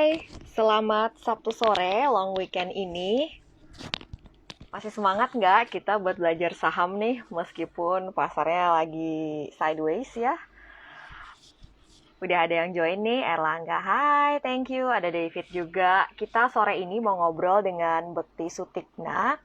Hai, selamat Sabtu sore, long weekend ini. Masih semangat nggak kita buat belajar saham nih, meskipun pasarnya lagi sideways ya? Udah ada yang join nih, Erlangga. Hai, thank you. Ada David juga. Kita sore ini mau ngobrol dengan Bekti Sutikna.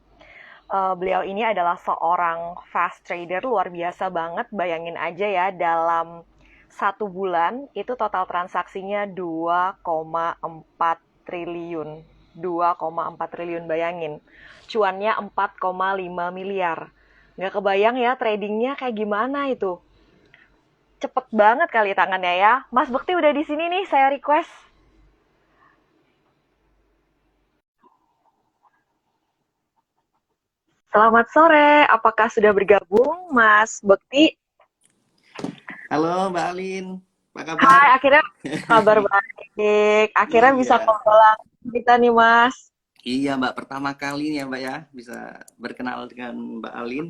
Beliau ini adalah seorang fast trader luar biasa banget. Bayangin aja ya, dalam 1 bulan itu total transaksinya 2,4 triliun. 2,4 triliun, bayangin. Cuannya 4,5 miliar. Nggak kebayang ya tradingnya kayak gimana itu. Cepet banget kali tangannya ya. Mas Bekti udah di sini nih, saya request. Selamat sore, apakah sudah bergabung Mas Bekti? Halo Mbak Alin, apa kabar? Hai, akhirnya kabar baik. Akhirnya bisa Iya, ngobrol langsung kita nih, Mas. iya Mbak, pertama kali nih ya Mbak ya, bisa berkenal dengan Mbak Alin.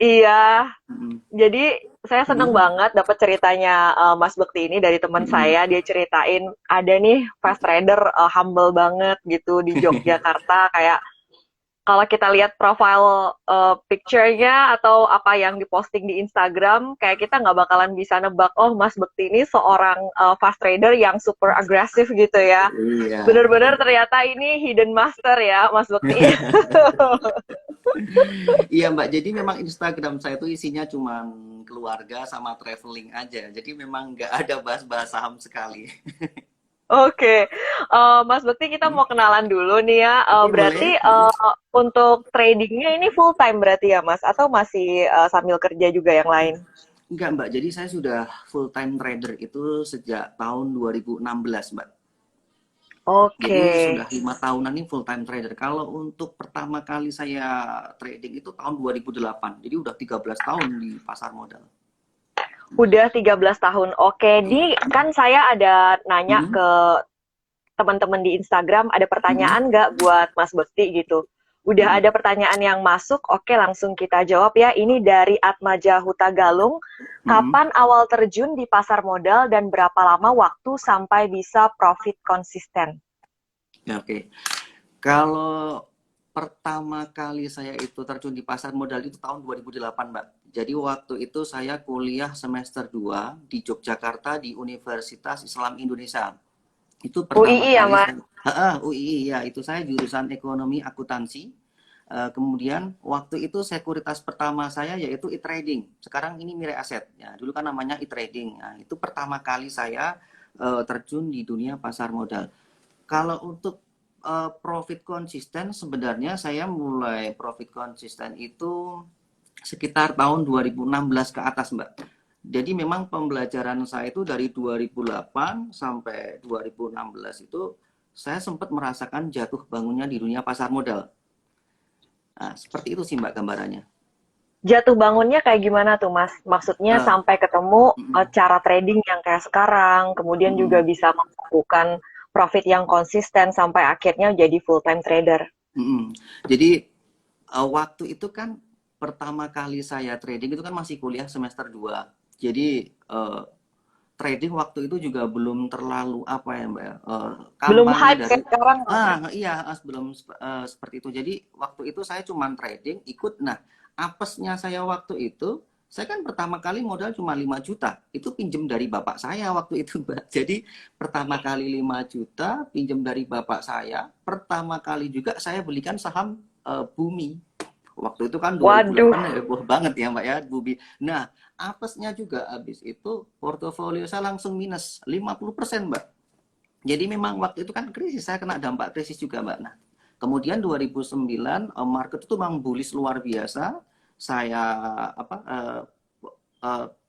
Iya, Mm, jadi saya seneng mm, banget dapat ceritanya Mas Bekti ini dari teman mm. saya. Dia ceritain ada nih fast trader humble banget gitu di Yogyakarta. Kayak kalau kita lihat profile picture-nya atau apa yang diposting di Instagram, kayak kita nggak bakalan bisa nebak, oh Mas Bekti ini seorang fast trader yang super agresif gitu ya. Iya, Bener-bener ternyata ini hidden master ya, Mas Bekti. iya Mbak, jadi memang Instagram saya itu isinya cuma keluarga sama traveling aja, jadi memang nggak ada bahas-bahas saham sekali. Oke, Mas Bekti kita mau kenalan dulu nih ya. Oke, Berarti boleh. untuk tradingnya ini full time berarti ya Mas, atau masih sambil kerja juga yang lain? Enggak Mbak, jadi saya sudah full time trader itu sejak tahun 2016 Mbak. Oke, Jadi sudah 5 tahunan ini full time trader. Kalau untuk pertama kali saya trading itu tahun 2008. Jadi udah 13 tahun di pasar modal. udah 13 tahun. Oke, di Iya. kan saya ada nanya Mhm, ke teman-teman di Instagram, ada mhm, pertanyaan nggak buat Mas Bekti gitu? Udah mhm, ada pertanyaan yang masuk, oke langsung kita jawab ya. Ini dari Atmaja Huta Galung. mhm. Kapan awal terjun di pasar modal dan berapa lama waktu sampai bisa profit konsisten? Ya, oke. Kalau pertama kali saya itu terjun di pasar modal itu tahun 2008, Mbak. Jadi waktu itu saya kuliah semester 2 di Yogyakarta di Universitas Islam Indonesia. Itu pertama UII ya, kali Mas? saya, UII ya, itu saya jurusan ekonomi akuntansi. Kemudian waktu itu sekuritas pertama saya yaitu e-trading. Sekarang ini Mirai Aset. Ya, dulu kan namanya e-trading. Nah, itu pertama kali saya terjun di dunia pasar modal. Kalau untuk profit konsisten sebenarnya saya mulai profit konsisten itu sekitar tahun 2016 ke atas, Mbak. Jadi memang pembelajaran saya itu dari 2008 sampai 2016 itu saya sempat merasakan jatuh bangunnya di dunia pasar modal. Nah, seperti itu sih Mbak gambarannya. Jatuh bangunnya kayak gimana tuh, Mas? Maksudnya Uh, sampai ketemu mm, cara trading yang kayak sekarang, kemudian juga mm, bisa melakukan profit yang konsisten sampai akhirnya jadi full time trader. mm. Jadi waktu itu kan pertama kali saya trading itu kan masih kuliah semester 2. Jadi trading waktu itu juga belum terlalu apa ya Mbak ya, Belum kampanye hype dari kayak sekarang. iya belum seperti itu. Jadi waktu itu saya cuma trading ikut. Nah, apesnya saya waktu itu saya kan pertama kali modal cuma 5 juta. Itu pinjem dari bapak saya waktu itu, Mbak. Jadi pertama kali 5 juta pinjem dari bapak saya. Pertama kali juga saya belikan saham Bumi. Waktu itu kan Waduh, 2008 heboh banget ya Mbak ya, Bumi. Nah, apesnya juga habis itu portofolio saya langsung minus 50% Mbak. Jadi memang waktu itu kan krisis, saya kena dampak krisis juga Mbak. Nah, kemudian 2009 market itu memang bullish luar biasa. Saya apa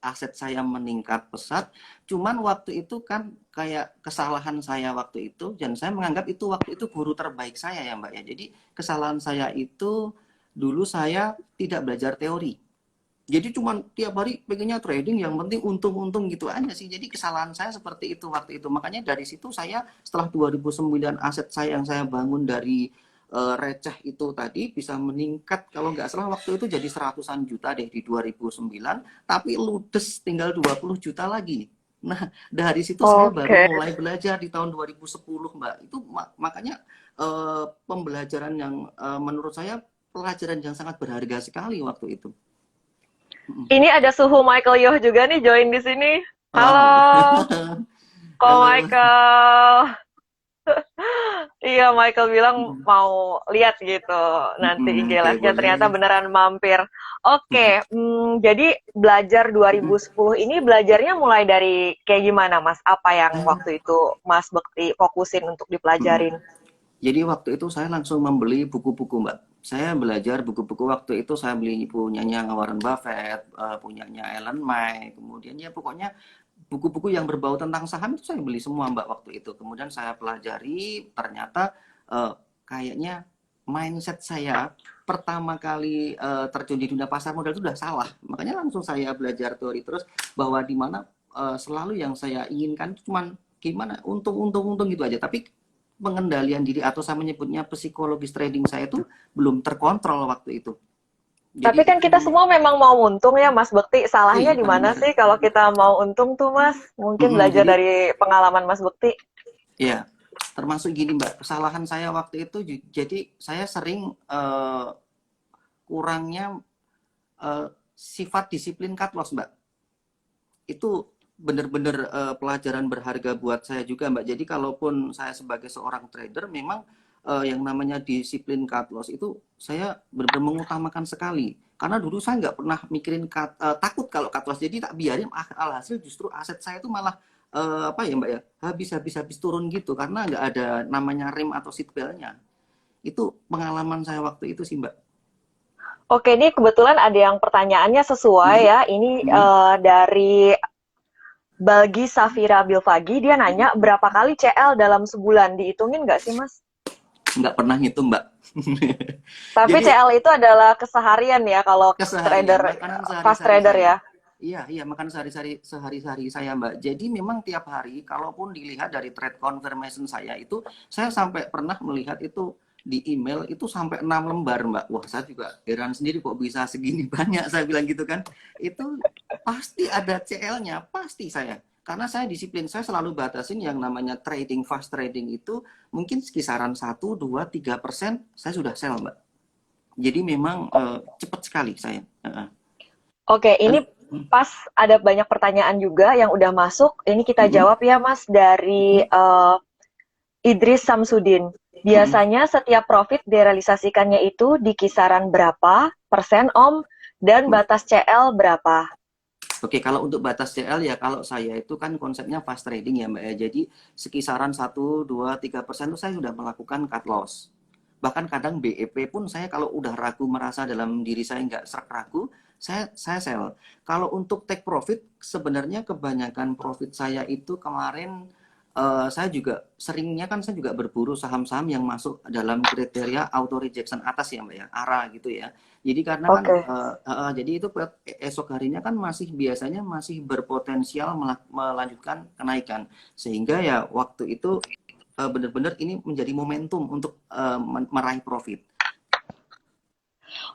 aset saya meningkat pesat. Cuman waktu itu kan kayak kesalahan saya waktu itu dan saya menganggap itu waktu itu guru terbaik saya ya Mbak ya. Jadi kesalahan saya itu dulu saya tidak belajar teori. Jadi cuma tiap hari pengennya trading yang penting untung-untung gitu aja sih. Jadi kesalahan saya seperti itu waktu itu. Makanya dari situ saya setelah 2009 aset saya yang saya bangun dari receh itu tadi bisa meningkat kalau nggak salah waktu itu jadi seratusan juta deh di 2009. Tapi ludes tinggal 20 juta lagi. Nah, dari situ saya baru Oke. mulai belajar di tahun 2010, Mbak. Itu makanya pembelajaran yang menurut saya pelajaran yang sangat berharga sekali waktu itu. Mm. Ini ada suhu Michael Yoh juga nih join di sini. Wow. Halo, Ko Halo. Michael. Iya, Michael bilang Mm, mau lihat gitu nanti IG oke, Live-nya ternyata boleh. beneran mampir. Mm. Oke, jadi belajar 2010 ini belajarnya mulai dari kayak gimana, Mas? Apa yang waktu itu Mas Bekti fokusin untuk Mm. dipelajarin? Jadi waktu itu saya langsung membeli buku-buku, Mbak. Saya belajar buku-buku waktu itu saya beli punyanya Warren Buffett, punyanya Elon Musk, kemudian ya pokoknya buku-buku yang berbau tentang saham itu saya beli semua, Mbak, waktu itu. Kemudian saya pelajari, ternyata kayaknya mindset saya pertama kali terjun di dunia pasar modal itu udah salah. Makanya langsung saya belajar teori terus bahwa di mana selalu yang saya inginkan itu cuman gimana untung gitu aja. Tapi pengendalian diri atau saya menyebutnya psikologis trading saya itu belum terkontrol waktu itu. Tapi Jadi kan kita semua memang mau untung ya, Mas Bekti. Salahnya iya di mana benar. sih kalau kita mau untung tuh, Mas? Mungkin belajar Jadi dari pengalaman Mas Bekti. ya, termasuk gini Mbak, kesalahan saya waktu itu jadi saya sering kurangnya sifat disiplin cut loss Mbak. Itu benar-benar pelajaran berharga buat saya juga Mbak. Jadi kalaupun saya sebagai seorang trader memang yang namanya disiplin cut loss itu saya benar-benar mengutamakan sekali. Karena dulu saya nggak pernah mikirin takut kalau cut loss. Jadi tak biarin alhasil justru aset saya itu malah apa ya Mbak ya habis turun gitu karena nggak ada namanya rem atau seat belt-nya. Itu pengalaman saya waktu itu sih Mbak. Oke, ini kebetulan ada yang pertanyaannya sesuai Hmm. ya. Ini Hmm. dari Balgi Safira Bilfagi, dia nanya berapa kali CL dalam sebulan? Dihitungin nggak sih, Mas? Nggak pernah ngitung Mbak. Tapi Jadi CL itu adalah keseharian ya kalau keseharian trader, makanan fast sehari-hari trader saya. ya. Iya, makanan sehari-hari saya, Mbak. Jadi memang tiap hari, kalaupun dilihat dari trade confirmation saya itu, saya sampai pernah melihat itu di email itu sampai 6 lembar, Mbak. Wah, saya juga heran sendiri kok bisa segini banyak, saya bilang gitu kan. Itu pasti ada CL-nya, pasti saya. Karena saya disiplin, saya selalu batasin yang namanya trading, fast trading itu mungkin kisaran 1, 2, 3% saya sudah sell, Mbak. Jadi memang cepat sekali saya. Oke, ini Dan pas ada banyak pertanyaan juga yang udah masuk. Ini kita mm-mm, jawab ya, Mas, dari mm-mm, Idris Samsudin. mm-mm. Biasanya setiap profit direalisasikannya itu di kisaran berapa persen, Om? Dan batas CL berapa? Oke, kalau untuk batas CL ya kalau saya itu kan konsepnya fast trading ya Mbak ya. Jadi sekisaran 1, 2, 3% itu saya sudah melakukan cut loss. Bahkan kadang BEP pun saya kalau udah ragu merasa dalam diri saya nggak serak ragu, saya sell. Kalau untuk take profit sebenarnya kebanyakan profit saya itu kemarin saya juga seringnya kan saya juga berburu saham-saham yang masuk dalam kriteria auto rejection atas ya Mbak ya, ARA gitu ya. Jadi karena kan Oke. jadi itu esok harinya kan masih biasanya masih berpotensial melanjutkan kenaikan. Sehingga ya waktu itu benar-benar ini menjadi momentum untuk meraih profit.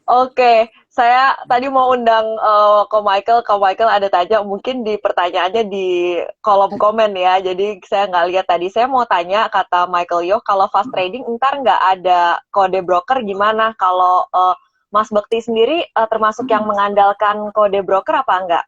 Oke, saya tadi mau undang ke Michael. Ke Michael ada tanya, mungkin di pertanyaannya di kolom komen ya. Jadi saya nggak lihat tadi. Saya mau tanya, kata Michael Yo, kalau fast trading ntar nggak ada kode broker gimana? Kalau Mas Bekti sendiri termasuk yang mengandalkan kode broker apa enggak?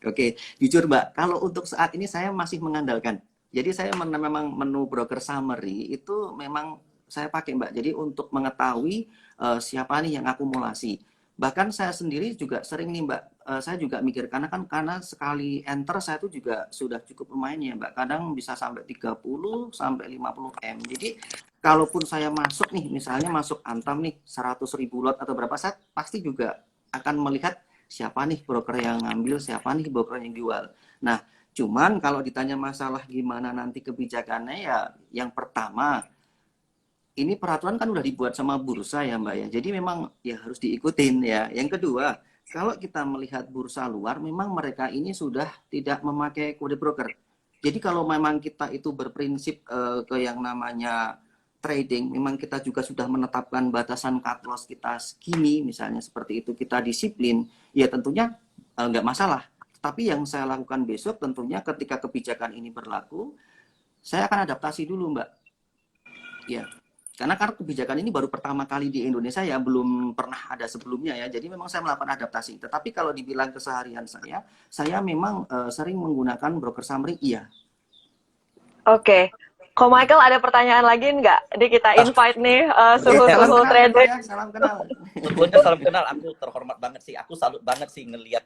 Oke, jujur Mbak, kalau untuk saat ini saya masih mengandalkan. Jadi saya memang menu broker summary itu memang saya pakai Mbak. Jadi untuk mengetahui siapa nih yang akumulasi. Bahkan saya sendiri juga sering nih Mbak, saya juga mikir karena sekali enter saya tuh juga sudah cukup lumayan ya Mbak. Kadang bisa sampai 30 sampai 50 M. Jadi kalaupun saya masuk nih, misalnya masuk Antam nih 100.000 lot atau berapa, saya pasti juga akan melihat siapa nih broker yang ngambil, siapa nih broker yang jual. Nah, cuman kalau ditanya masalah gimana nanti kebijakannya ya yang pertama, ini peraturan kan udah dibuat sama bursa ya Mbak ya. Jadi memang ya harus diikutin ya. Yang kedua, kalau kita melihat bursa luar, memang mereka ini sudah tidak memakai kode broker. Jadi kalau memang kita itu berprinsip ke yang namanya trading, memang kita juga sudah menetapkan batasan cut loss kita segini, misalnya seperti itu, kita disiplin, ya tentunya nggak masalah. Tapi yang saya lakukan besok tentunya ketika kebijakan ini berlaku, saya akan adaptasi dulu, Mbak. Ya, karena kebijakan ini baru pertama kali di Indonesia ya, belum pernah ada sebelumnya ya. Jadi memang saya melakukan adaptasi. Tetapi kalau dibilang keseharian saya memang sering menggunakan broker summary, iya. Oke. Ko Michael ada pertanyaan lagi nggak? Jadi kita invite nih Salam suhu-suhu kenal ya, Pak trading. ya, salam kenal. Sebelumnya salam kenal, aku terhormat banget sih. Aku salut banget sih ngelihat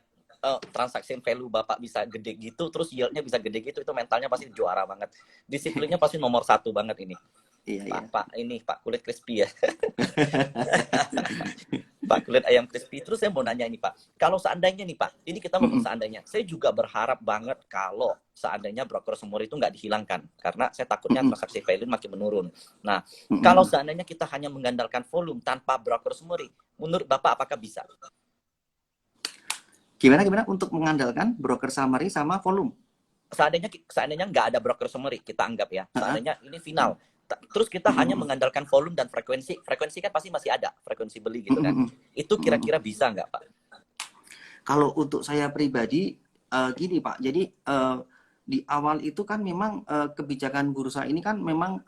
transaction value Bapak bisa gede gitu, terus yieldnya bisa gede gitu, itu mentalnya pasti juara banget. Disiplinnya pasti nomor 1 banget ini. Iya, iya. Pak kulit crispy ya. Pak kulit ayam crispy. Terus saya mau nanya ini Pak, kalau seandainya nih Pak, ini kita ngomong seandainya, saya juga berharap banget kalau seandainya broker summary itu nggak dihilangkan, karena saya takutnya transaksi value makin menurun. Nah, kalau seandainya kita hanya mengandalkan volume tanpa broker summary, menurut Bapak apakah bisa? Gimana untuk mengandalkan broker summary sama volume? Seandainya nggak ada broker summary, kita anggap ya, seandainya ini final. Terus kita hanya mengandalkan volume dan frekuensi kan pasti masih ada, frekuensi beli gitu kan. Itu kira-kira bisa nggak Pak? Kalau untuk saya pribadi, gini Pak, jadi di awal itu kan memang kebijakan bursa ini kan memang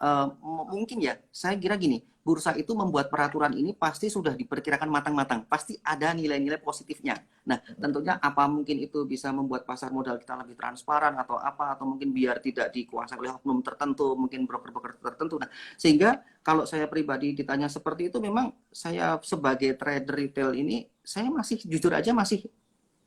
mungkin ya, saya kira gini, bursa itu membuat peraturan ini pasti sudah diperkirakan matang-matang, pasti ada nilai-nilai positifnya. Nah, tentunya apa mungkin itu bisa membuat pasar modal kita lebih transparan atau apa, atau mungkin biar tidak dikuasai oleh oknum tertentu, mungkin broker-broker tertentu. Nah, sehingga kalau saya pribadi ditanya seperti itu, memang saya sebagai trader retail ini, saya masih jujur aja masih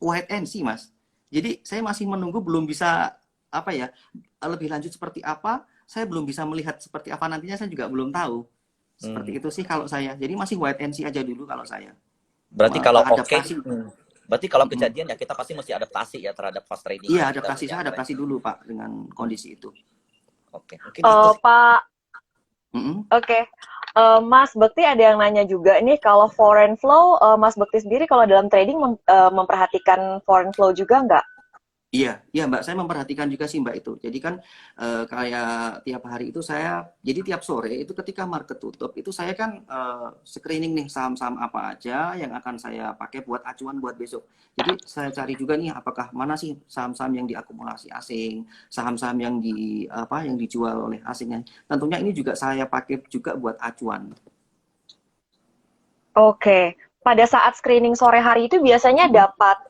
wait and see, Mas. Jadi saya masih menunggu, belum bisa apa ya, lebih lanjut seperti apa, saya belum bisa melihat seperti apa nantinya, saya juga belum tahu. Seperti itu sih kalau saya. Jadi masih wait and see aja dulu kalau saya. Berarti kalau adaptasi. Berarti kalau kejadian ya kita pasti mesti adaptasi ya terhadap fast trading. Iya, saya adaptasi dulu Pak dengan kondisi itu. Oke. Mungkin Pak. Oke. Mas Bekti ada yang nanya juga nih, kalau foreign flow, Mas Bekti sendiri kalau dalam trading memperhatikan foreign flow juga nggak? Iya Mbak, saya memperhatikan juga sih Mbak itu. Jadi kan kayak tiap hari itu jadi tiap sore itu ketika market tutup, itu saya kan screening nih saham-saham apa aja yang akan saya pakai buat acuan buat besok. Jadi saya cari juga nih apakah mana sih saham-saham yang diakumulasi asing, saham-saham yang yang dijual oleh asingnya. Tentunya ini juga saya pakai juga buat acuan. Oke. Pada saat screening sore hari itu biasanya dapat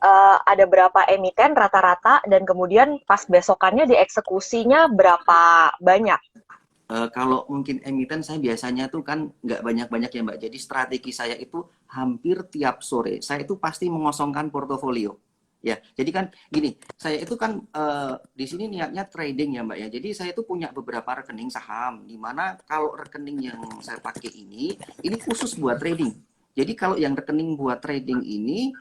ada berapa emiten rata-rata, dan kemudian pas besokannya dieksekusinya berapa banyak? Kalau mungkin emiten saya biasanya tuh kan nggak banyak-banyak ya Mbak. Jadi strategi saya itu hampir tiap sore saya itu pasti mengosongkan portofolio. Ya, jadi kan gini, saya itu kan di sini niatnya trading ya Mbak ya. Jadi saya itu punya beberapa rekening saham, di mana kalau rekening yang saya pakai ini khusus buat trading. Jadi kalau yang rekening buat trading ini,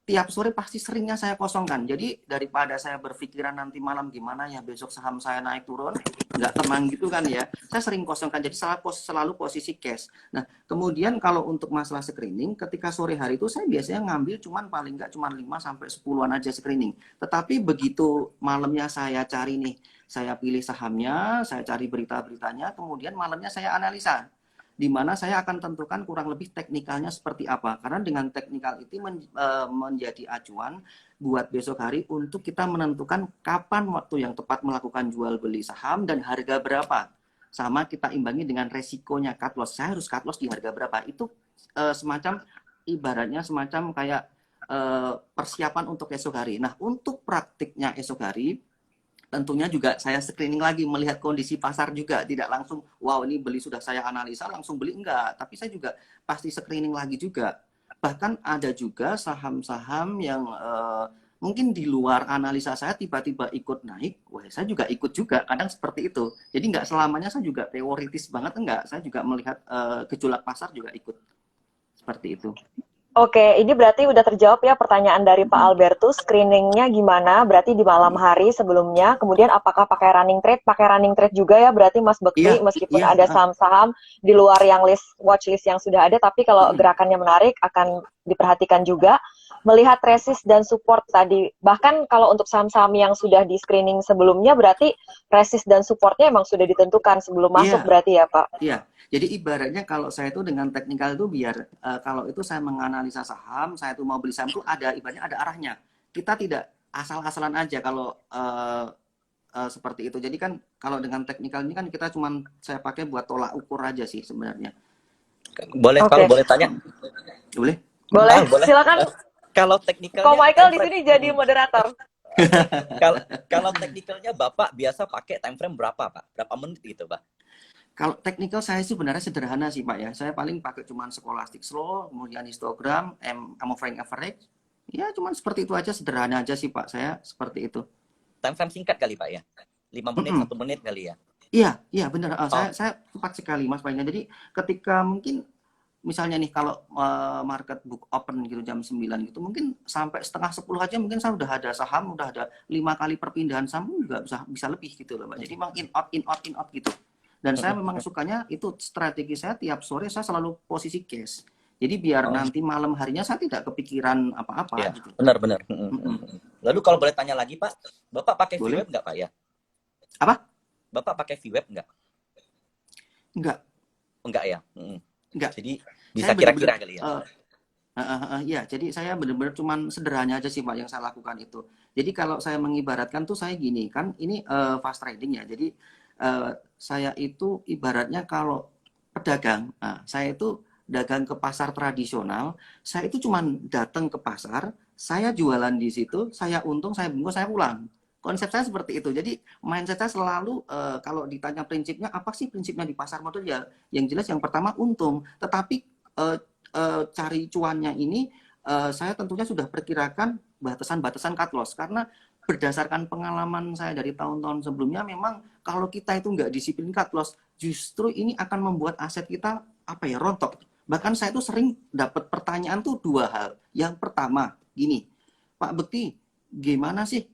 tiap sore pasti seringnya saya kosongkan. Jadi daripada saya berpikiran nanti malam gimana ya besok saham saya naik turun, nggak tenang gitu kan ya. Saya sering kosongkan, jadi selalu posisi cash. Nah, kemudian kalau untuk masalah screening, ketika sore hari itu saya biasanya ngambil paling nggak 5 sampai 10-an aja screening. Tetapi begitu malamnya saya cari nih, saya pilih sahamnya, saya cari berita-beritanya, kemudian malamnya saya analisa, di mana saya akan tentukan kurang lebih teknikalnya seperti apa. Karena dengan teknikal itu menjadi acuan buat besok hari untuk kita menentukan kapan waktu yang tepat melakukan jual beli saham dan harga berapa. Sama kita imbangi dengan resikonya cut loss. Saya harus cut loss di harga berapa. Itu semacam ibaratnya semacam kayak persiapan untuk esok hari. Nah, untuk praktiknya esok hari, tentunya juga saya screening lagi, melihat kondisi pasar juga, tidak langsung wow ini beli sudah saya analisa langsung beli, enggak, tapi saya juga pasti screening lagi juga. Bahkan ada juga saham-saham yang mungkin di luar analisa saya tiba-tiba ikut naik, wah saya juga ikut juga, kadang seperti itu. Jadi nggak selamanya saya juga teoritis banget, enggak, saya juga melihat gejolak pasar juga ikut seperti itu. Oke, ini berarti udah terjawab ya pertanyaan dari Pak Albertus. Screeningnya gimana? Berarti di malam hari sebelumnya. Kemudian apakah pakai running trade? Pakai running trade juga ya berarti Mas Bekti, meskipun ada saham-saham di luar yang watchlist yang sudah ada, tapi kalau gerakannya menarik akan diperhatikan juga. Melihat resist dan support tadi. Bahkan kalau untuk saham-saham yang sudah di screening sebelumnya, berarti resist dan supportnya emang sudah ditentukan sebelum masuk berarti ya Pak? Iya. Jadi ibaratnya kalau saya itu dengan teknikal itu biar kalau itu saya menganalisa saham, saya itu mau beli saham itu ada ibaratnya ada arahnya. Kita tidak asal-asalan aja kalau seperti itu. Jadi kan kalau dengan teknikal ini kan kita cuman saya pakai buat tolak ukur aja sih sebenarnya. Boleh, kalau Oke, boleh tanya? Boleh? boleh. Boleh. Silakan. Kalau Ko teknikalnya, Michael time di frame. sini jadi moderator. Kalau kalau teknikalnya Bapak biasa pakai time frame berapa, Pak? Berapa menit gitu, Pak? Kalau technical saya sebenarnya sederhana sih Pak ya. Saya paling pakai cuman scholastic slow, kemudian histogram, frame average. Ya cuman seperti itu aja, sederhana aja sih Pak. Saya seperti itu. Time frame singkat kali, Pak ya? 5 menit, Mm-mm. 1 menit kali ya? Iya benar. Oh, Saya tepat sekali Mas Pak. Jadi ketika mungkin misalnya nih kalau market book open gitu jam 9 gitu, mungkin sampai setengah 10 aja mungkin saya udah ada saham, udah ada 5 kali perpindahan saham juga bisa lebih gitu loh Pak. Jadi memang in out gitu. Dan saya memang sukanya itu strategi saya tiap sore saya selalu posisi cash. Jadi biar oh, nanti malam harinya saya tidak kepikiran apa-apa ya, gitu. benar-benar. Mm-mm. Lalu kalau boleh tanya lagi, Pak, Bapak pakai Boleh? VWeb nggak, Pak ya? Apa? Bapak pakai VWeb nggak? Enggak, Enggak ya? enggak. Jadi Saya bisa benar-benar kira-kira kali ya? ya, jadi saya benar-benar cuman sederhana aja sih Pak yang saya lakukan itu. Jadi kalau saya mengibaratkan tuh saya gini, kan ini fast trading ya. Jadi saya itu ibaratnya kalau pedagang, saya itu dagang ke pasar tradisional, saya itu cuman datang ke pasar, saya jualan di situ, saya untung, saya bungkus, saya pulang. Konsep saya seperti itu. Jadi mindset saya selalu kalau ditanya prinsipnya apa sih prinsipnya di pasar modal ya, yang jelas yang pertama untung, tetapi cari cuannya ini saya tentunya sudah perkirakan batasan-batasan cut loss karena berdasarkan pengalaman saya dari tahun-tahun sebelumnya memang kalau kita itu nggak disiplin cut loss justru ini akan membuat aset kita apa ya rontok. Bahkan saya tuh sering dapat pertanyaan tuh dua hal. Yang pertama gini, Pak Bekti gimana sih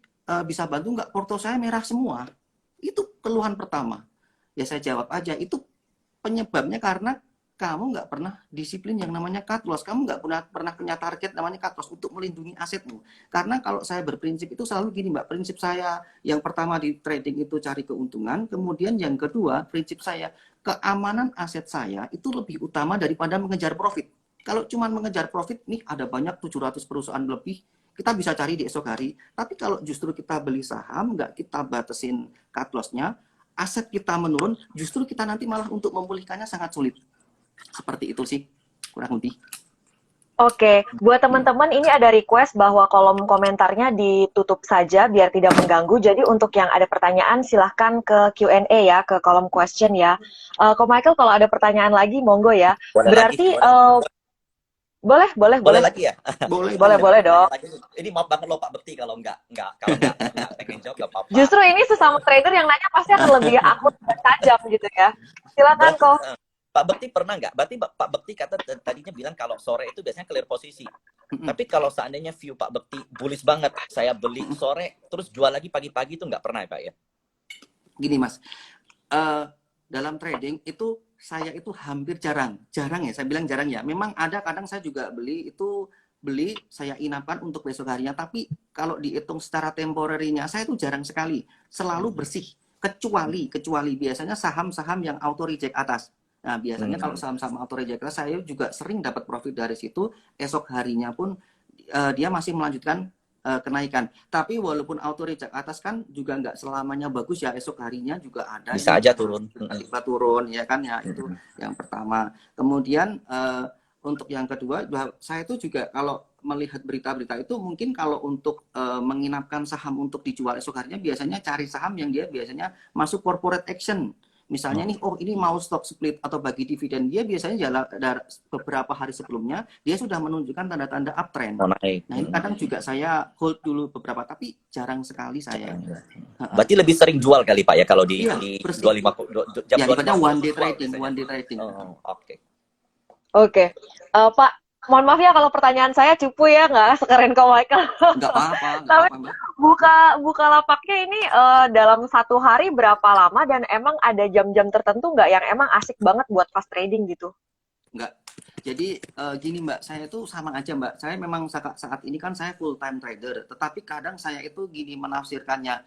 bisa bantu nggak porto saya merah semua? Itu keluhan pertama. Ya saya jawab aja itu penyebabnya karena kamu nggak pernah disiplin yang namanya cut loss. Kamu nggak pernah punya target namanya cut loss untuk melindungi asetmu. Karena kalau saya berprinsip itu selalu gini Mbak, prinsip saya yang pertama di trading itu cari keuntungan, kemudian yang kedua prinsip saya keamanan aset saya itu lebih utama daripada mengejar profit. Kalau cuma mengejar profit, nih ada banyak 700 perusahaan lebih, kita bisa cari di esok hari. Tapi kalau justru kita beli saham, nggak kita batasin cut loss-nya, aset kita menurun, justru kita nanti malah untuk memulihkannya sangat sulit. Seperti itu sih, kurang lebih. Oke, buat teman-teman ini ada request bahwa kolom komentarnya ditutup saja biar tidak mengganggu. Jadi untuk yang ada pertanyaan silahkan ke Q&A ya, ke kolom question ya. Ko Michael kalau ada pertanyaan lagi monggo ya. Boleh Berarti lagi, boleh. boleh lagi ya? Boleh dong. Ini maaf banget loh Pak Bekti kalau nggak pengen jawab nggak apa-apa. Justru ini sesama trader yang nanya pasti akan lebih akut dan tajam gitu ya. Silakan kok. Pak Bekti pernah nggak? Berarti Pak Bekti tadinya bilang kalau sore itu biasanya clear posisi. Tapi kalau seandainya view Pak Bekti bullish banget, saya beli sore terus jual lagi pagi-pagi itu nggak pernah ya Pak ya? Gini Mas, dalam trading itu saya itu hampir jarang ya, saya bilang jarang ya. Memang ada kadang saya juga beli saya inapkan untuk besok harinya, tapi kalau dihitung secara temporary-nya saya itu jarang sekali, selalu bersih. Kecuali biasanya saham-saham yang auto reject atas. Nah, biasanya kalau saham-saham auto reject atas saya juga sering dapat profit dari situ, esok harinya pun dia masih melanjutkan kenaikan. Tapi walaupun auto reject atas kan juga nggak selamanya bagus ya, esok harinya juga ada bisa aja turun. Tiba turun ya kan ya, itu yang pertama. Kemudian untuk yang kedua, saya itu juga kalau melihat berita-berita itu mungkin kalau untuk menginapkan saham untuk dijual esok harinya biasanya cari saham yang dia biasanya masuk corporate action. Misalnya nih, ini mau stock split atau bagi dividen, dia biasanya beberapa hari sebelumnya dia sudah menunjukkan tanda-tanda uptrend. Nah ini kadang juga saya hold dulu beberapa, tapi jarang sekali saya. Berarti lebih sering jual kali Pak ya kalau di 25 jam 25 one day trading. Oke. Pak, mohon maaf ya kalau pertanyaan saya cupu ya, nggak sekeren Ko Michael. Nggak apa-apa. Tapi buka lapaknya ini dalam satu hari berapa lama dan emang ada jam-jam tertentu nggak yang emang asik banget buat fast trading gitu? Nggak. Jadi gini Mbak, saya itu sama aja Mbak. Saya memang saat ini kan saya full time trader, tetapi kadang saya itu gini menafsirkannya.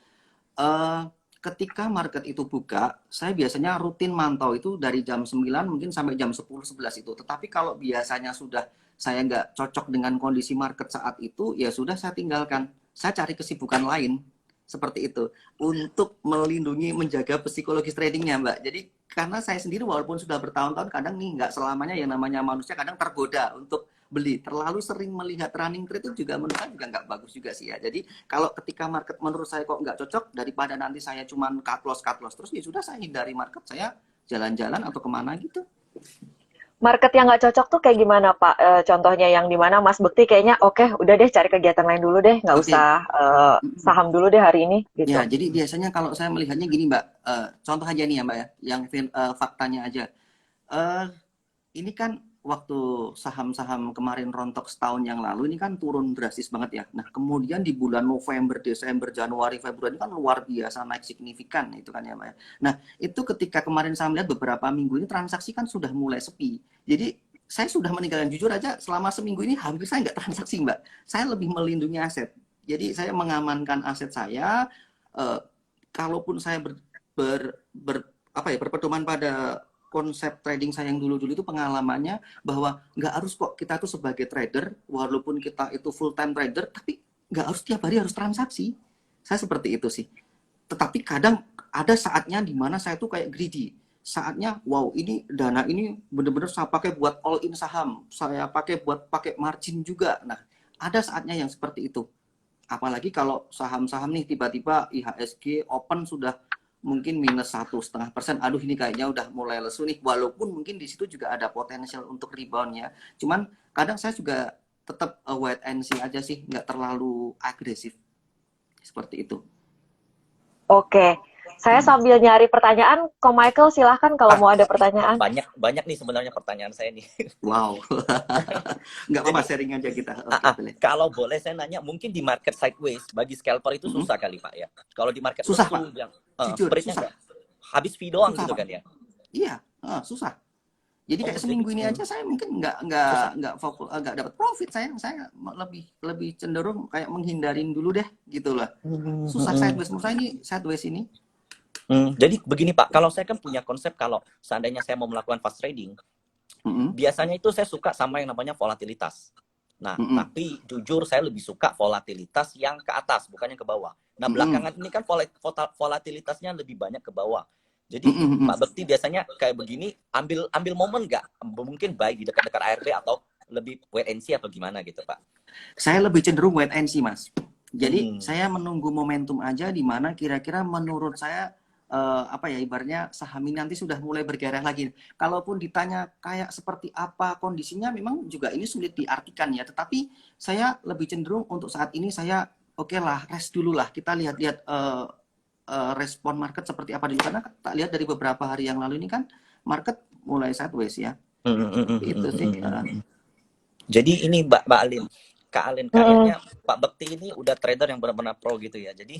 Ketika market itu buka, saya biasanya rutin mantau itu dari jam 9 mungkin sampai jam 10-11 itu. Tetapi kalau biasanya sudah saya nggak cocok dengan kondisi market saat itu, ya sudah saya tinggalkan. saya cari kesibukan lain seperti itu untuk melindungi, menjaga psikologis tradingnya, Mbak. Jadi karena saya sendiri walaupun sudah bertahun-tahun, kadang nih nggak selamanya yang namanya manusia kadang tergoda untuk beli. Terlalu sering melihat running trade itu juga menurut saya juga nggak bagus juga sih ya. Jadi kalau ketika market menurut saya kok nggak cocok, daripada nanti saya cuman cut loss terus, ya sudah saya hindari market, saya jalan-jalan atau kemana gitu. Market yang nggak cocok tuh kayak gimana Pak? Contohnya yang di mana Mas Bekti kayaknya oke, udah deh cari kegiatan lain dulu deh, nggak Oke. usah saham dulu deh hari ini Ya, gitu. jadi biasanya kalau saya melihatnya gini, Mbak. Contoh aja nih ya, Mbak ya, yang faktanya aja. Eh, ini kan waktu saham-saham kemarin rontok setahun yang lalu ini kan turun drastis banget ya. Nah, kemudian di bulan November, Desember, Januari, Februari kan luar biasa naik signifikan itu kan ya, Mbak ya. Nah, itu ketika kemarin saya melihat beberapa minggu ini transaksi kan sudah mulai sepi. Jadi saya sudah meninggalkan, jujur aja selama seminggu ini hampir saya nggak transaksi, Mbak. Saya lebih melindungi aset. Jadi saya mengamankan aset saya. eh, Kalaupun saya berpedoman pada konsep trading saya yang dulu-dulu itu pengalamannya bahwa nggak harus kok kita tuh sebagai trader, walaupun kita itu full time trader, tapi nggak harus tiap hari harus transaksi. Saya seperti itu sih. Tetapi kadang ada saatnya di mana saya tuh kayak greedy. Saatnya, wow, ini dana ini bener-bener saya pakai buat all in saham, saya pakai buat pakai margin juga. Nah, ada saatnya yang seperti itu. Apalagi kalau saham-saham nih tiba-tiba IHSG open sudah mungkin -1,5%. Aduh, ini kayaknya udah mulai lesu nih. Walaupun mungkin di situ juga ada potensial untuk reboundnya. Cuman kadang saya juga tetap wait and see aja sih, nggak terlalu agresif seperti itu. Oke, saya sambil nyari pertanyaan, Ko Michael silahkan kalau mau ada pertanyaan. Banyak nih sebenarnya pertanyaan saya nih. Wow, nggak apa-apa, Jadi, sharing aja kita. Oke, boleh. kalau boleh saya nanya, mungkin di market sideways bagi scalper itu susah kali Pak ya. Kalau di market Susah, lesu Pak. yang Jujur, spreadnya susah. nggak habis fee doang Susah, gitu Pak. kan ya. Iya, susah. Jadi Oh, kayak jadi seminggu ini aja saya mungkin susah. nggak fokus, nggak dapat profit. Saya lebih lebih cenderung kayak menghindarin dulu deh, gitu lah. Susah sideways. Menurut saya ini sideways ini. Jadi begini Pak, kalau saya kan punya konsep kalau seandainya saya mau melakukan fast trading, Mm-mm. biasanya itu saya suka sama yang namanya volatilitas. Nah, Mm-mm. tapi jujur saya lebih suka volatilitas yang ke atas, bukan yang ke bawah. Nah, Mm-mm. belakangan ini kan volatilitasnya lebih banyak ke bawah. Jadi Mm-mm. Mm-mm. Pak Bekti biasanya kayak begini, ambil momen nggak? Mungkin baik di dekat-dekat ARB atau lebih wait and see atau gimana gitu Pak? Saya lebih cenderung wait and see, Mas. Jadi Hmm. saya menunggu momentum aja di mana kira-kira menurut saya apa ya, ibaratnya saham ini nanti sudah mulai bergairah lagi. Kalaupun ditanya kayak seperti apa kondisinya, memang juga ini sulit diartikan ya. Tetapi saya lebih cenderung untuk saat ini saya oke lah, rest dulu lah. Kita lihat-lihat respon market seperti apa dulu, karena tak lihat dari beberapa hari yang lalu ini kan market mulai sideways ya. Itu sih. Jadi ini Mbak Alin, Kak Alin, kayaknya Pak Bekti ini udah trader yang benar-benar pro gitu ya. Jadi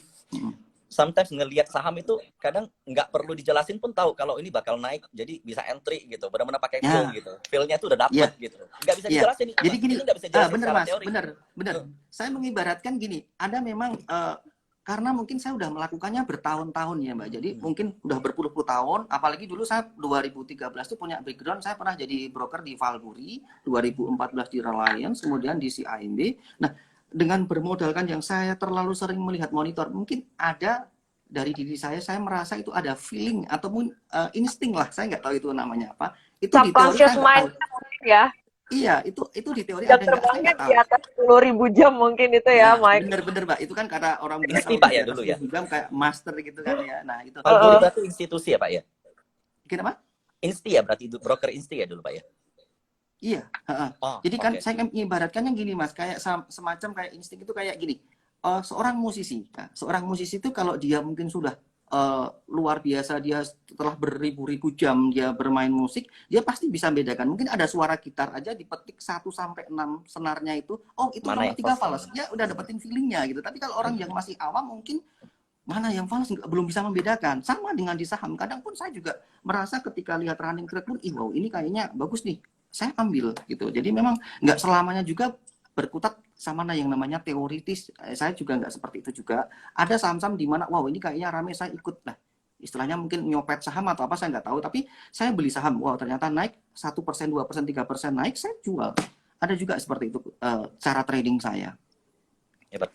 sometimes ngelihat saham itu kadang nggak perlu dijelasin pun tahu kalau ini bakal naik, jadi bisa entry gitu, benar-benar pakai feel gitu, feelnya tuh udah dapet gitu, nggak bisa dijelasin nih. Jadi gini, ini nggak bisa dijelasin bener secara Mas, teori. bener. Saya mengibaratkan gini, ada memang karena mungkin saya udah melakukannya bertahun-tahun ya Mbak, jadi mungkin udah berpuluh-puluh tahun, apalagi dulu saya 2013 tuh punya background, saya pernah jadi broker di Valguri, 2014 di Reliance, kemudian di CIMB. Nah, dengan bermodalkan yang saya terlalu sering melihat monitor, mungkin ada dari diri saya merasa itu ada feeling ataupun insting lah, saya nggak tahu itu namanya apa. Itu di teori Subconscious saya nggak tahu. mind mungkin ya. Iya, itu di teori Jam ada nggak? Saya terbangnya nggak di tahu. atas 10.000 jam mungkin itu ya, Nah, Mike. bener-bener Mbak. Itu kan kata orang bilang Insti kalau Pak di ya atas dulu ya. 1000 jam kayak master gitu kan ya. Nah, itu. Valguri berarti institusi ya Pak ya. Kenapa? Insti ya berarti, itu broker Insti ya dulu Pak ya. Iya. Jadi kan saya mengibaratkannya gini Mas, kayak semacam kayak insting itu kayak gini. Seorang musisi, seorang musisi itu kalau dia mungkin sudah luar biasa, dia setelah beribu-ribu jam dia bermain musik, dia pasti bisa membedakan. Mungkin ada suara gitar aja dipetik 1 sampai 6 senarnya itu, oh itu Mana nomor yang 3 pas? fals. Ya udah dapetin feelingnya gitu. Tapi kalau orang yang masih awam mungkin mana yang fals belum bisa membedakan. Sama dengan di saham. Kadang pun saya juga merasa ketika lihat running trade pun, wow ini kayaknya bagus nih, saya ambil gitu. Jadi memang nggak selamanya juga berkutat sama yang namanya teoritis. Saya juga nggak seperti itu juga. Ada saham-saham di mana, wow ini kayaknya rame, saya ikut. Nah, istilahnya mungkin nyopet saham atau apa, saya nggak tahu. Tapi saya beli saham, wow ternyata naik 1%, 2%, 3% naik, saya jual. Ada juga seperti itu cara trading saya. Hebat.